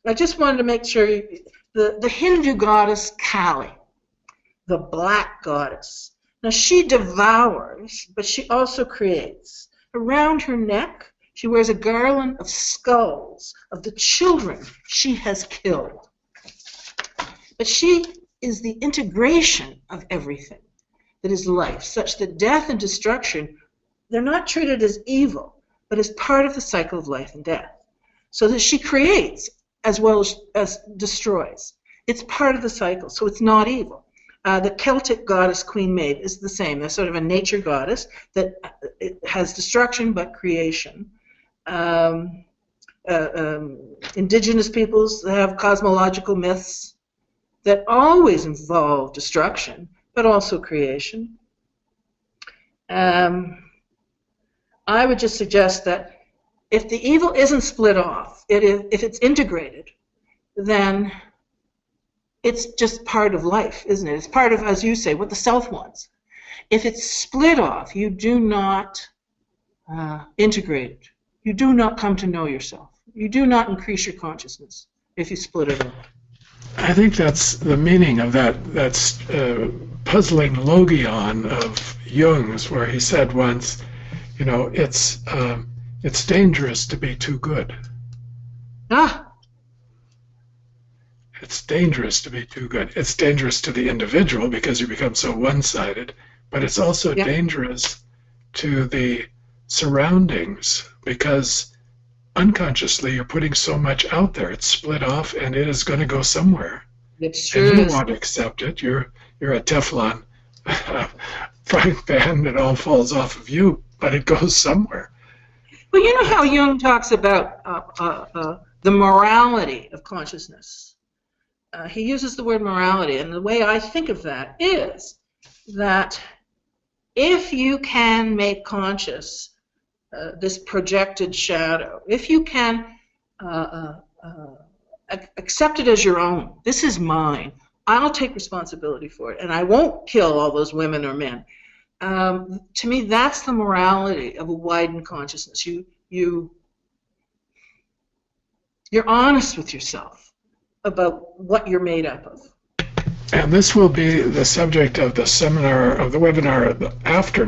I just wanted to make sure, the Hindu goddess Kali, the black goddess. Now she devours, but she also creates. Around her neck, she wears a garland of skulls of the children she has killed. But she is the integration of everything that is life, such that death and destruction, they're not treated as evil, but as part of the cycle of life and death. So that she creates as well as destroys. It's part of the cycle, so it's not evil. The Celtic goddess Queen Maeve is the same. They're sort of a nature goddess that it has destruction but creation. Indigenous peoples have cosmological myths that always involve destruction but also creation. I would just suggest that if the evil isn't split off, if it's integrated, then it's just part of life, isn't it? It's part of, as you say, what the self wants. If it's split off, you do not integrate it. You do not come to know yourself. You do not increase your consciousness if you split it off. I think that's the meaning of that puzzling logion of Jung's, where he said once, you know, it's dangerous to be too good. Ah. It's dangerous to be too good. It's dangerous to the individual because you become so one-sided, but it's also dangerous to the surroundings because unconsciously you're putting so much out there. It's split off and it is going to go somewhere. It's true. And you won't accept it. You're a Teflon frying pan. It all falls off of you, but it goes somewhere. Well, you know how Jung talks about the morality of consciousness. He uses the word morality, and the way I think of that is that if you can make conscious this projected shadow, if you can accept it as your own, this is mine, I'll take responsibility for it, and I won't kill all those women or men. To me, that's the morality of a widened consciousness. You're honest with yourself about what you're made up of. And this will be the subject of the seminar, of the webinar after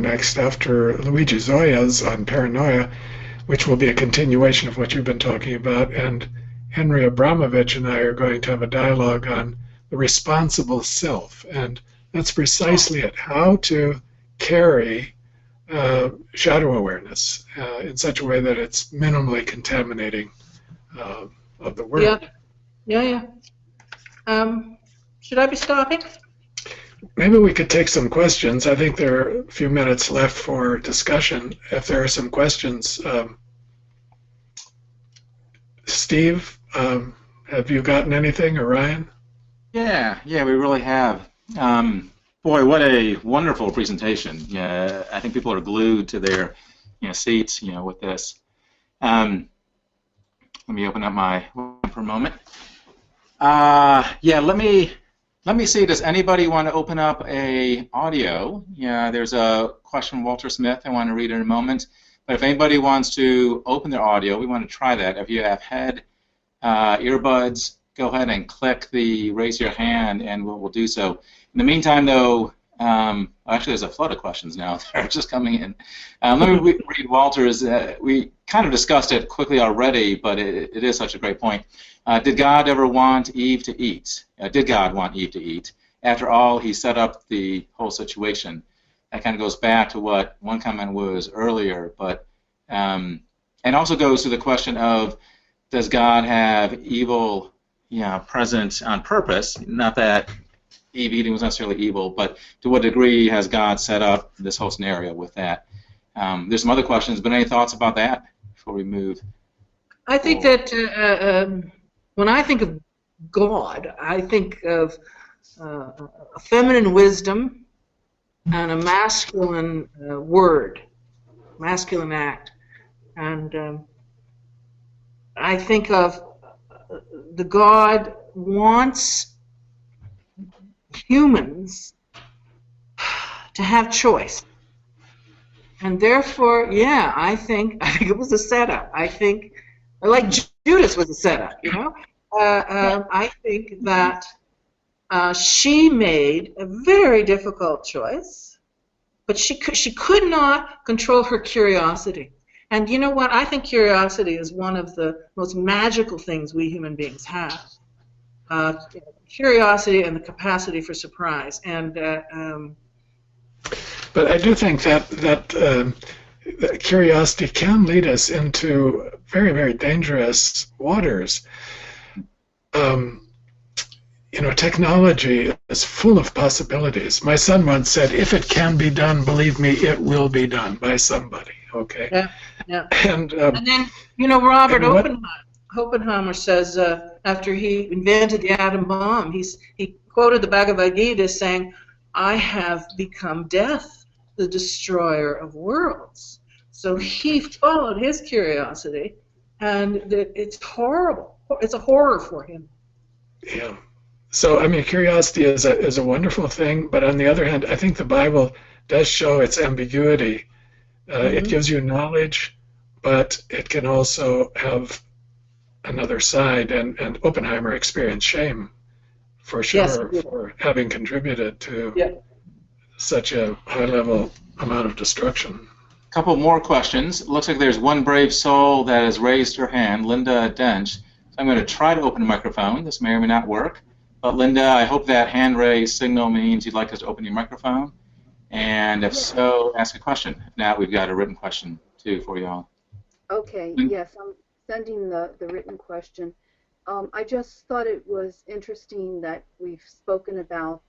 Luigi Zoya's on paranoia, which will be a continuation of what you've been talking about. And Henry Abramovich and I are going to have a dialogue on the responsible self. And that's precisely it, how to carry shadow awareness in such a way that it's minimally contaminating of the world. Yeah. Should I be stopping? Maybe we could take some questions. I think there are a few minutes left for discussion. If there are some questions, Steve, have you gotten anything, or Ryan? Yeah, we really have. Boy, what a wonderful presentation. Yeah, I think people are glued to their seats, with this. Let me open up my web for a moment. Let me see. Does anybody want to open up a audio? Yeah, there's a question from Walter Smith. I want to read in a moment. But if anybody wants to open their audio, we want to try that. If you have had earbuds, go ahead and click the raise your hand, and we'll do so. In the meantime, though, actually, there's a flood of questions now. They're just coming in. Let me read Walter's. We kind of discussed it quickly already, but it is such a great point. Did God ever want Eve to eat? Did God want Eve to eat? After all, he set up the whole situation. that kind of goes back to what one comment was earlier, but and also goes to the question of, does God have evil, present on purpose? Not that Eve eating was necessarily evil, but to what degree has God set up this whole scenario with that? There's some other questions, but any thoughts about that before we move? I think that when I think of God, I think of a feminine wisdom and a masculine word, masculine act. And I think of the God wants humans to have choice. And therefore, I think it was a setup. I think, like Judas was a setup, I think that she made a very difficult choice, but she could not control her curiosity. And you know what? I think curiosity is one of the most magical things we human beings have. Curiosity and the capacity for surprise. And but I do think that curiosity can lead us into very, very dangerous waters. Technology is full of possibilities. My son once said, "If it can be done, believe me, it will be done by somebody." Okay. Yeah. And then Robert Oppenheimer says after he invented the atom bomb, he quoted the Bhagavad Gita saying, "I have become death, the destroyer of worlds." So he followed his curiosity, and it's horrible. It's a horror for him. Yeah. So, curiosity is a wonderful thing, but on the other hand, I think the Bible does show its ambiguity. It gives you knowledge, but it can also have another side, and Oppenheimer experienced shame, for sure, for having contributed to such a high-level amount of destruction. A couple more questions. It looks like there's one brave soul that has raised her hand, Linda Dench. So I'm going to try to open the microphone. This may or may not work. But Linda, I hope that hand raise signal means you'd like us to open your microphone. And if so, ask a question. If not, we've got a written question, too, for you all. Okay, yes, I'm sending the written question. I just thought it was interesting that we've spoken about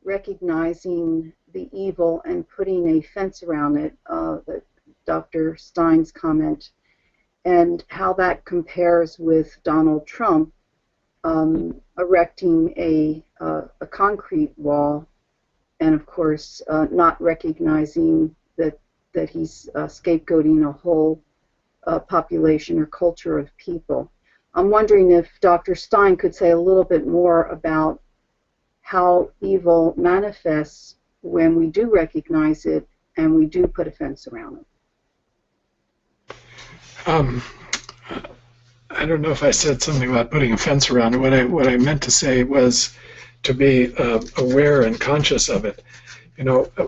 recognizing the evil and putting a fence around it, Dr. Stein's comment, and how that compares with Donald Trump erecting a concrete wall, and of course not recognizing that he's scapegoating a whole population or culture of people. I'm wondering if Dr. Stein could say a little bit more about how evil manifests when we do recognize it and we do put a fence around it. I don't know if I said something about putting a fence around it. What I meant to say was to be aware and conscious of it.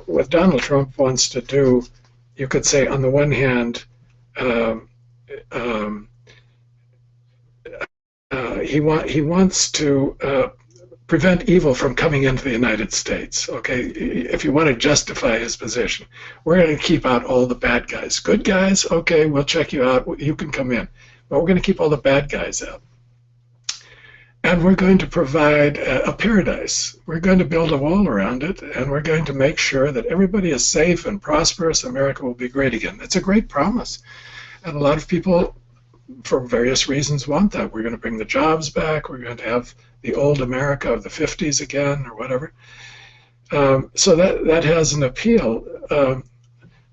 What Donald Trump wants to do, you could say, on the one hand, he wants to prevent evil from coming into the United States. Okay, if you want to justify his position, we're going to keep out all the bad guys. Good guys, okay, we'll check you out. You can come in, but we're going to keep all the bad guys out. And we're going to provide a paradise. We're going to build a wall around it, and we're going to make sure that everybody is safe and prosperous. America will be great again. It's a great promise. And a lot of people, for various reasons, want that. We're going to bring the jobs back. We're going to have the old America of the 50s again, or whatever. So that has an appeal.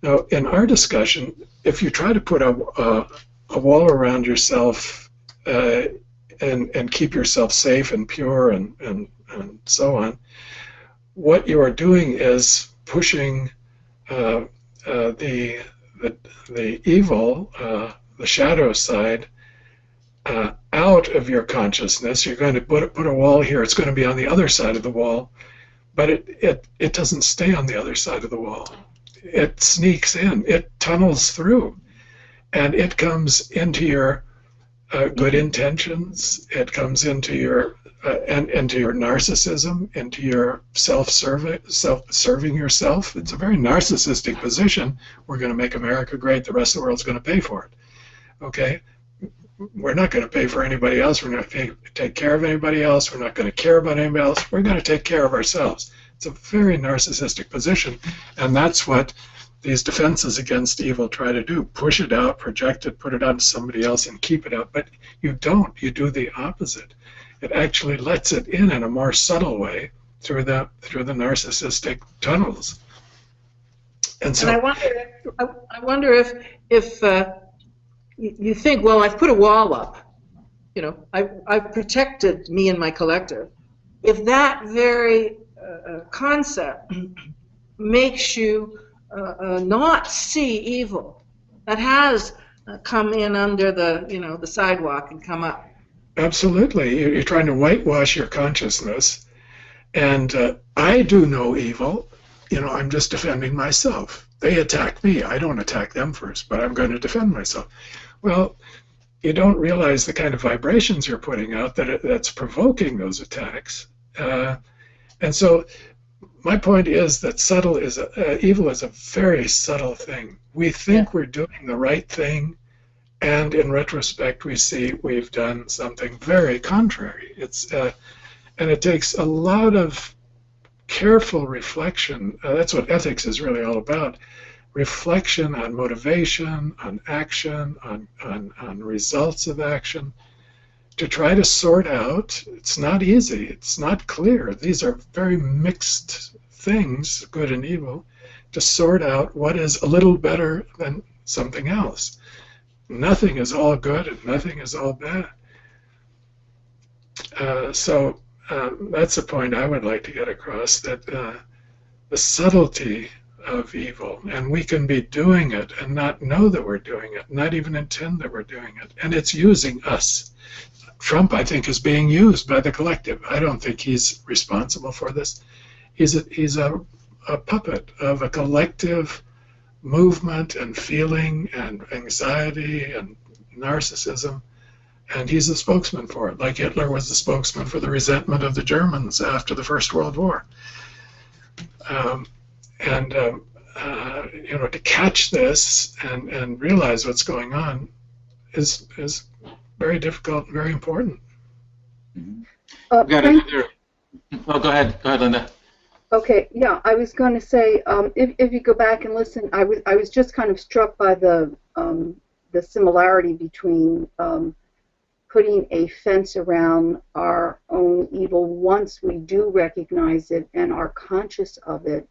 Now, in our discussion, if you try to put a wall around yourself and keep yourself safe and pure and so on, what you are doing is pushing the evil, the shadow side, out of your consciousness. You're going to put a wall here. It's going to be on the other side of the wall, but it doesn't stay on the other side of the wall. It sneaks in. It tunnels through, and it comes into your good intentions. It comes into your into your narcissism, into your self-serving yourself. It's a very narcissistic position. We're going to make America great. The rest of the world's going to pay for it. Okay? We're not going to pay for anybody else. We're not going to take care of anybody else. We're not going to care about anybody else. We're going to take care of ourselves. It's a very narcissistic position, and that's what these defenses against evil try to do. Push it out, project it, put it onto somebody else, and keep it out. But you don't. You do the opposite. It actually lets it in a more subtle way through the narcissistic tunnels. And so, And I wonder if you think, well, I've put a wall up. You know, I've protected me and my collective. If that very concept makes you not see evil that has come in under the sidewalk and come up. absolutely, you're trying to whitewash your consciousness. And I do no evil. I'm just defending myself. They attack me. I don't attack them first, but I'm going to defend myself. Well, you don't realize the kind of vibrations you're putting out that's provoking those attacks. And so my point is that evil is a very subtle thing. We think we're doing the right thing, and in retrospect, we see we've done something very contrary. And it takes a lot of careful reflection. That's what ethics is really all about. Reflection on motivation, on action, on results of action, to try to sort out. It's not easy. It's not clear. These are very mixed things, good and evil, to sort out what is a little better than something else. Nothing is all good and nothing is all bad. So that's the point I would like to get across, that the subtlety of evil, and we can be doing it and not know that we're doing it, not even intend that we're doing it, and it's using us. Trump, I think, is being used by the collective. I don't think he's responsible for this. He's a puppet of a collective movement and feeling and anxiety and narcissism, and he's a spokesman for it, like Hitler was the spokesman for the resentment of the Germans after the First World War. To catch this and realize what's going on is very difficult and very important. Go ahead, Linda. Okay, yeah, I was going to say, if you go back and listen, I was just kind of struck by the similarity between putting a fence around our own evil once we do recognize it and are conscious of it,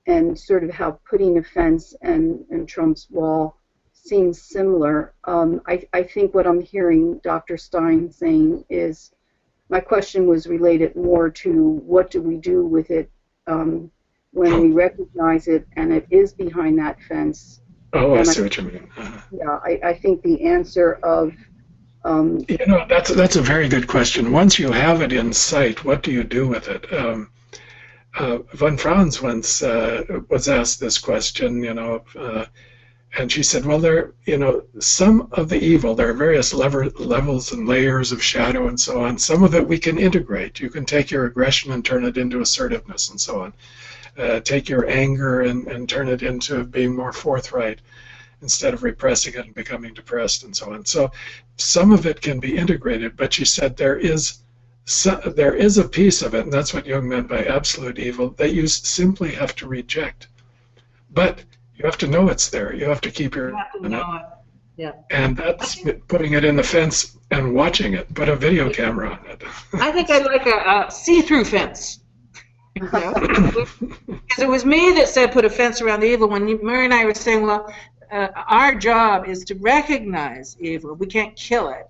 and sort of how putting a fence and Trump's wall seems similar. I think what I'm hearing Dr. Stein saying is, my question was related more to what do we do with it when we recognize it and it is behind that fence. Oh, I see what you mean. Yeah, I think the answer of that's a very good question. Once you have it in sight, what do you do with it? Von Franz once was asked this question, and she said, well, some of the evil, there are various levels and layers of shadow and so on. Some of it we can integrate. You can take your aggression and turn it into assertiveness and so on. Take your anger and turn it into being more forthright instead of repressing it and becoming depressed and so on. So some of it can be integrated, but she said there is a piece of it, and that's what Jung meant by absolute evil, that you simply have to reject. But you have to know it's there. You have to keep your eye on it. Yeah. And that's putting it in the fence and watching it. Put a video camera on it. I think I'd like a see-through fence. Because it was me that said put a fence around the evil. When Mary and I were saying, well, our job is to recognize evil. We can't kill it.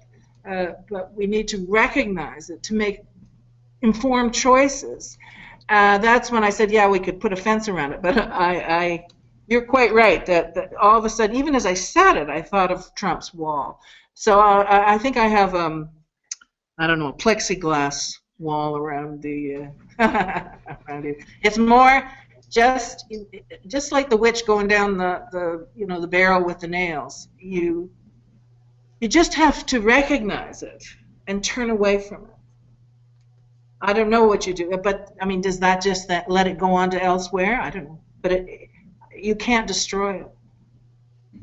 But we need to recognize it to make informed choices. That's when I said, yeah, we could put a fence around it. But you're quite right that all of a sudden, even as I said it, I thought of Trump's wall. So I think I have, a plexiglass wall around the around it. It's more just like the witch going down the barrel with the nails. You You just have to recognize it and turn away from it. I don't know what you do, but I mean, does that just let it go on to elsewhere? I don't know, but you can't destroy it.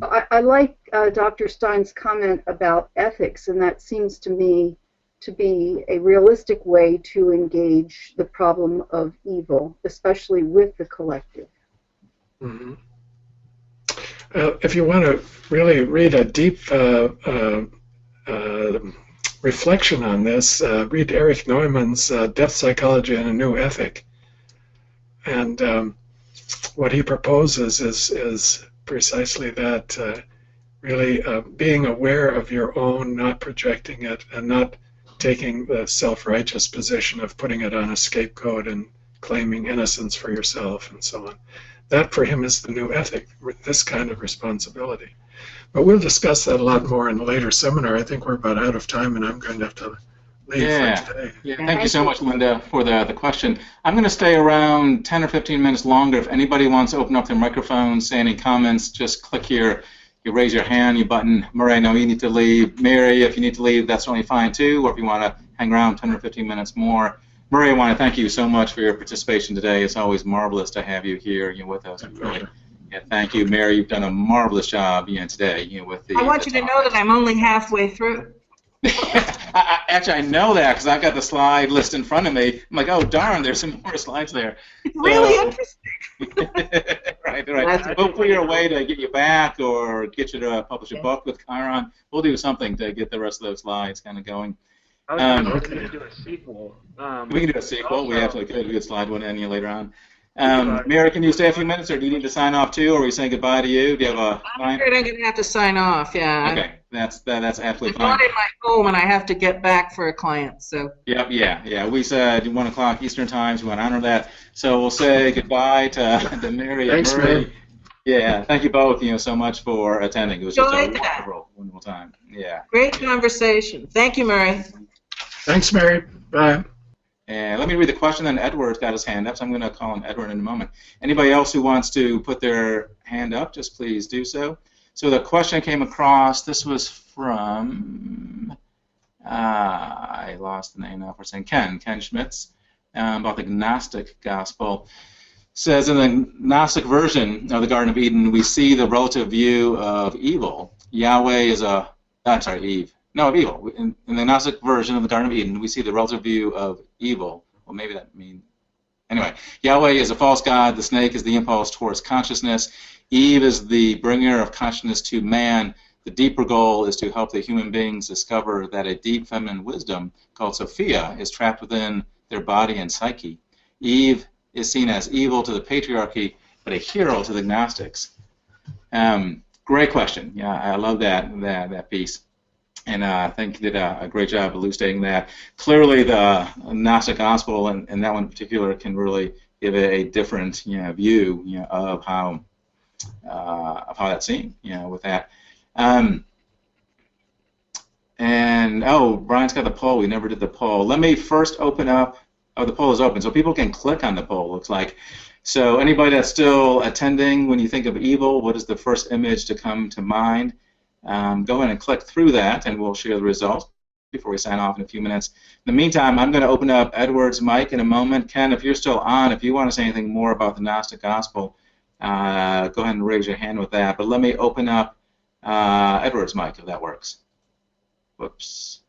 I like Dr. Stein's comment about ethics, and that seems to me to be a realistic way to engage the problem of evil, especially with the collective. Mm-hmm. If you want to really read a deep reflection on this, read Erich Neumann's Death Psychology and a New Ethic. And what he proposes is precisely that, really being aware of your own, not projecting it, and not taking the self-righteous position of putting it on a scapegoat and claiming innocence for yourself and so on. That for him is the new ethic, this kind of responsibility. But we'll discuss that a lot more in a later seminar. I think we're about out of time, and I'm going to have to leave for today. Yeah, thank you so much, Linda, for the question. I'm going to stay around 10 or 15 minutes longer. If anybody wants to open up their microphone, say any comments, just click here. You raise your hand, you button. Murray, I know you need to leave. Mary, if you need to leave, that's only fine too, or if you want to hang around 10 or 15 minutes more. Murray, I want to thank you so much for your participation today. It's always marvelous to have you here with us. Really. Yeah, thank you, Mary. You've done a marvelous job today with the. I want you to know that I'm only halfway through. Actually, I know that because I've got the slide list in front of me. I'm like, oh, darn, there's some more slides there. It's really interesting. Right. We'll figure a way to get you back or get you to publish a book with Chiron. We'll do something to get the rest of those slides kind of going. I was going to do a sequel. We can do a sequel. Also, we actually could. We could slide one in you later on. Mary, can you stay a few minutes, or do you need to sign off too, or are we saying goodbye to you? Do you have a I'm afraid I'm going to have to sign off, yeah. Okay, that's absolutely I'm fine. not in my home, and I have to get back for a client, so. Yep, yeah. We said 1 o'clock Eastern time, so we want to honor that. So we'll say goodbye to Mary and Thanks, Murray. Mary. Yeah, thank you both, so much for attending. It was just a Enjoyed that. wonderful time. Yeah. Great conversation. Thank you, Murray. Thanks, Mary. Bye. And let me read the question, then Edward's got his hand up, so I'm going to call him Edward in a moment. Anybody else who wants to put their hand up, just please do so. So the question came across, this was from, I lost the name now for saying, Ken Schmitz, about the Gnostic Gospel. Says in the Gnostic version of the Garden of Eden, we see the relative view of evil. Yahweh is a, I'm sorry, Eve. No, of evil. In the Gnostic version of the Garden of Eden, we see the relative view of evil. Well, maybe that means... Anyway, Yahweh is a false god. The snake is the impulse towards consciousness. Eve is the bringer of consciousness to man. The deeper goal is to help the human beings discover that a deep feminine wisdom called Sophia is trapped within their body and psyche. Eve is seen as evil to the patriarchy, but a hero to the Gnostics. Great question. Yeah, I love that piece. And I think you did a great job elucidating that. Clearly, the Gnostic Gospel, and that one in particular, can really give a different view of how that's seen with that. And Brian's got the poll. We never did the poll. Let me first open up. Oh, the poll is open, so people can click on the poll. Looks like. So anybody that's still attending, when you think of evil, what is the first image to come to mind? Go in and click through that, and we'll share the results before we sign off in a few minutes. In the meantime, I'm going to open up Edward's mic in a moment. Ken, if you're still on, if you want to say anything more about the Gnostic Gospel, go ahead and raise your hand with that. But let me open up Edward's mic, if that works. Whoops.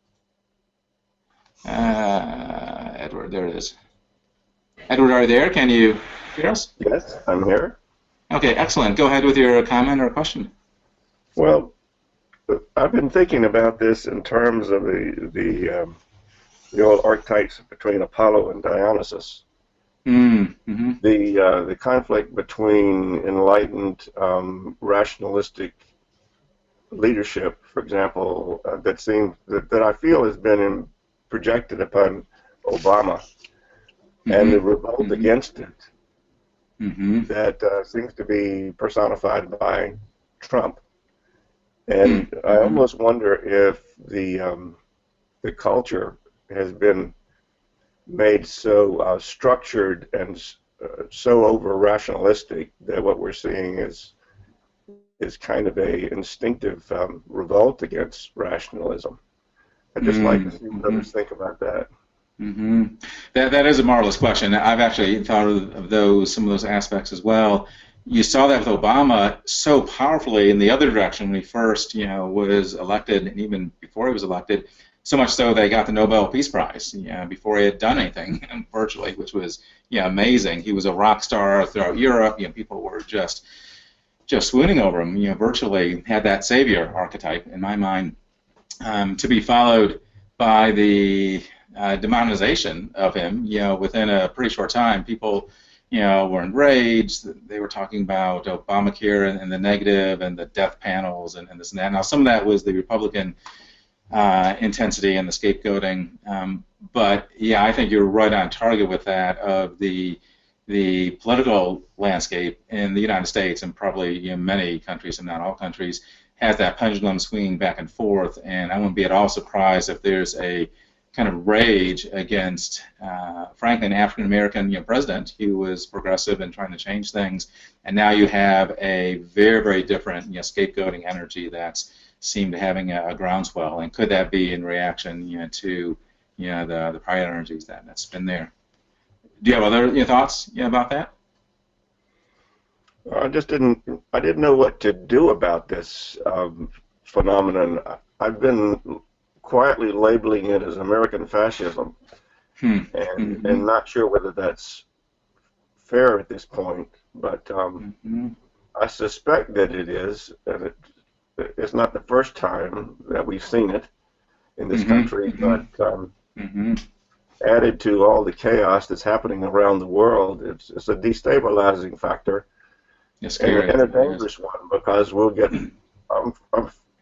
Edward, there it is. Edward, are you there? Can you hear us? Yes, I'm here. Okay, excellent. Go ahead with your comment or question. Well, I've been thinking about this in terms of the old archetypes between Apollo and Dionysus. Mm-hmm. The conflict between enlightened, rationalistic leadership, for example, that I feel has been projected upon Obama, and the revolt against it that seems to be personified by Trump. And I almost wonder if the culture has been made so structured and so over-rationalistic that what we're seeing is is kind of a instinctive revolt against rationalism. I'd just like to see what others think about that. That is a marvelous question. I've actually thought of some of those aspects as well. You saw that with Obama so powerfully in the other direction when he first, was elected, and even before he was elected. So much so they got the Nobel Peace Prize, before he had done anything virtually, which was, amazing. He was a rock star throughout Europe. People were just swooning over him. Virtually had that savior archetype in my mind, to be followed by the demonization of him, within a pretty short time. People, were enraged. They were talking about Obamacare and the negative and the death panels and this and that. Now, some of that was the Republican intensity and the scapegoating. But, yeah, I think you're right on target with that of the political landscape in the United States and probably many countries, if not all countries, has that pendulum swinging back and forth. And I wouldn't be at all surprised if there's a kind of rage against, frankly, an African-American president who was progressive and trying to change things, and now you have a very, very different scapegoating energy that's seemed to having a groundswell. And could that be in reaction to the prior energies that's been there? Do you have other thoughts about that? I didn't know what to do about this phenomenon. I've been quietly labeling it as American fascism, and not sure whether that's fair at this point, but I suspect that it is, and it's not the first time that we've seen it in this country, but added to all the chaos that's happening around the world, it's a destabilizing factor, and a dangerous one, because we'll get, I'm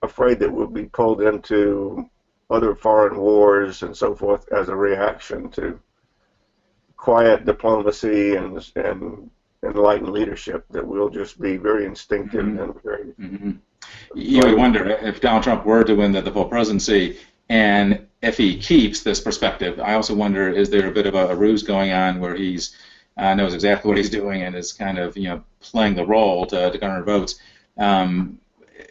afraid that we'll be pulled into other foreign wars and so forth as a reaction to quiet diplomacy and enlightened leadership, that will just be very instinctive and very... You would wonder if Donald Trump were to win the full presidency, and if he keeps this perspective. I also wonder, is there a bit of a ruse going on where he's knows exactly what he's doing and is kind of playing the role to garner votes?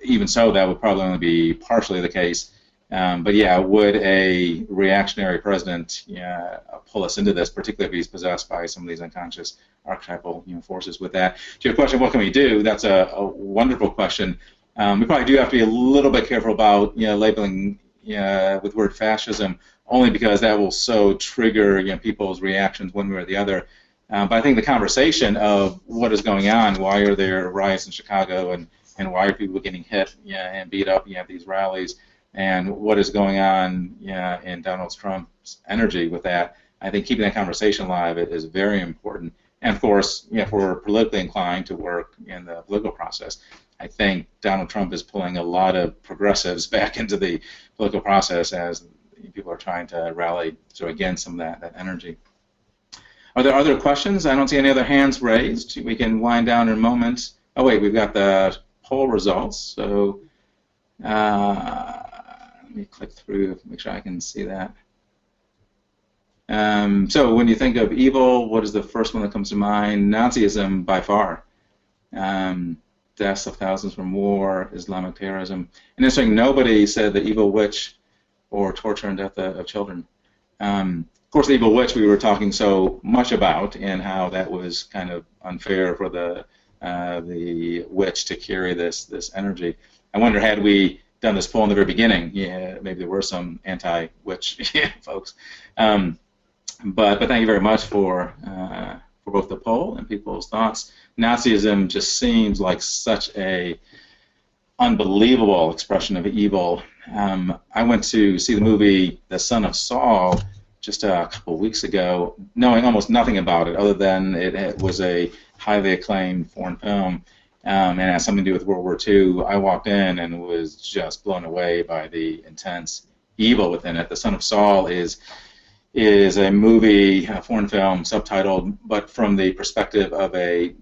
Even so, that would probably only be partially the case. But yeah, would a reactionary president pull us into this, particularly if he's possessed by some of these unconscious archetypal forces? With that, to your question, what can we do? That's a wonderful question. We probably do have to be a little bit careful about labeling with the word fascism, only because that will so trigger people's reactions one way or the other. But I think the conversation of what is going on, why are there riots in Chicago, and why are people getting hit and beat up at these rallies, and what is going on in Donald Trump's energy with that, I think keeping that conversation alive is very important. And of course, if we're politically inclined to work in the political process, I think Donald Trump is pulling a lot of progressives back into the political process as people are trying to rally against some of that energy. Are there other questions? I don't see any other hands raised. We can wind down in a moment. Oh wait, we've got the poll results. So let me click through to make sure I can see that. So when you think of evil, what is the first one that comes to mind? Nazism, by far. Deaths of thousands from war, Islamic terrorism. And interesting, nobody said the evil witch or torture and death of children. Of course, the evil witch we were talking so much about, and how that was kind of unfair for the witch to carry this energy. I wonder, had we done this poll in the very beginning, maybe there were some anti-witch folks. But thank you very much for both the poll and people's thoughts. Nazism just seems like such a unbelievable expression of evil. I went to see the movie The Son of Saul just a couple of weeks ago, knowing almost nothing about it other than it was a highly acclaimed foreign film, and it had something to do with World War II. I walked in and was just blown away by the intense evil within it. The Son of Saul is a movie, a foreign film, subtitled, but from the perspective of a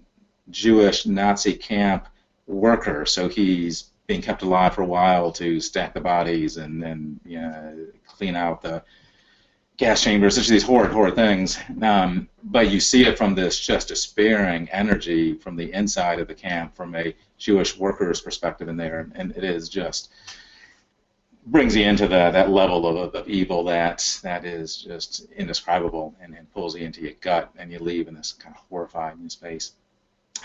Jewish Nazi camp worker. So he's being kept alive for a while to stack the bodies and then clean out the gas chambers, such these horrid things. But you see it from this just despairing energy from the inside of the camp, from a Jewish workers' perspective in there, and it is just brings you into that level of evil that is just indescribable and pulls you into your gut, and you leave in this kind of horrified space.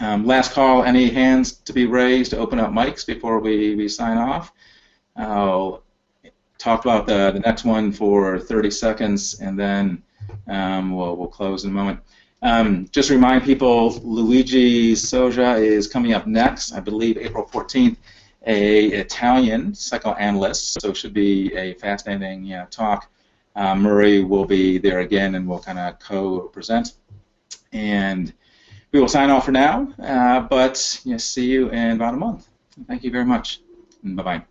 Last call, any hands to be raised to open up mics before we sign off? I'll talk about the next one for 30 seconds, and then we'll close in a moment. Just remind people, Luigi Soja is coming up next, I believe April 14th, an Italian psychoanalyst, so it should be a fascinating talk. Murray will be there again, and we'll kind of co-present. And we will sign off for now, but see you in about a month. Thank you very much, and bye-bye.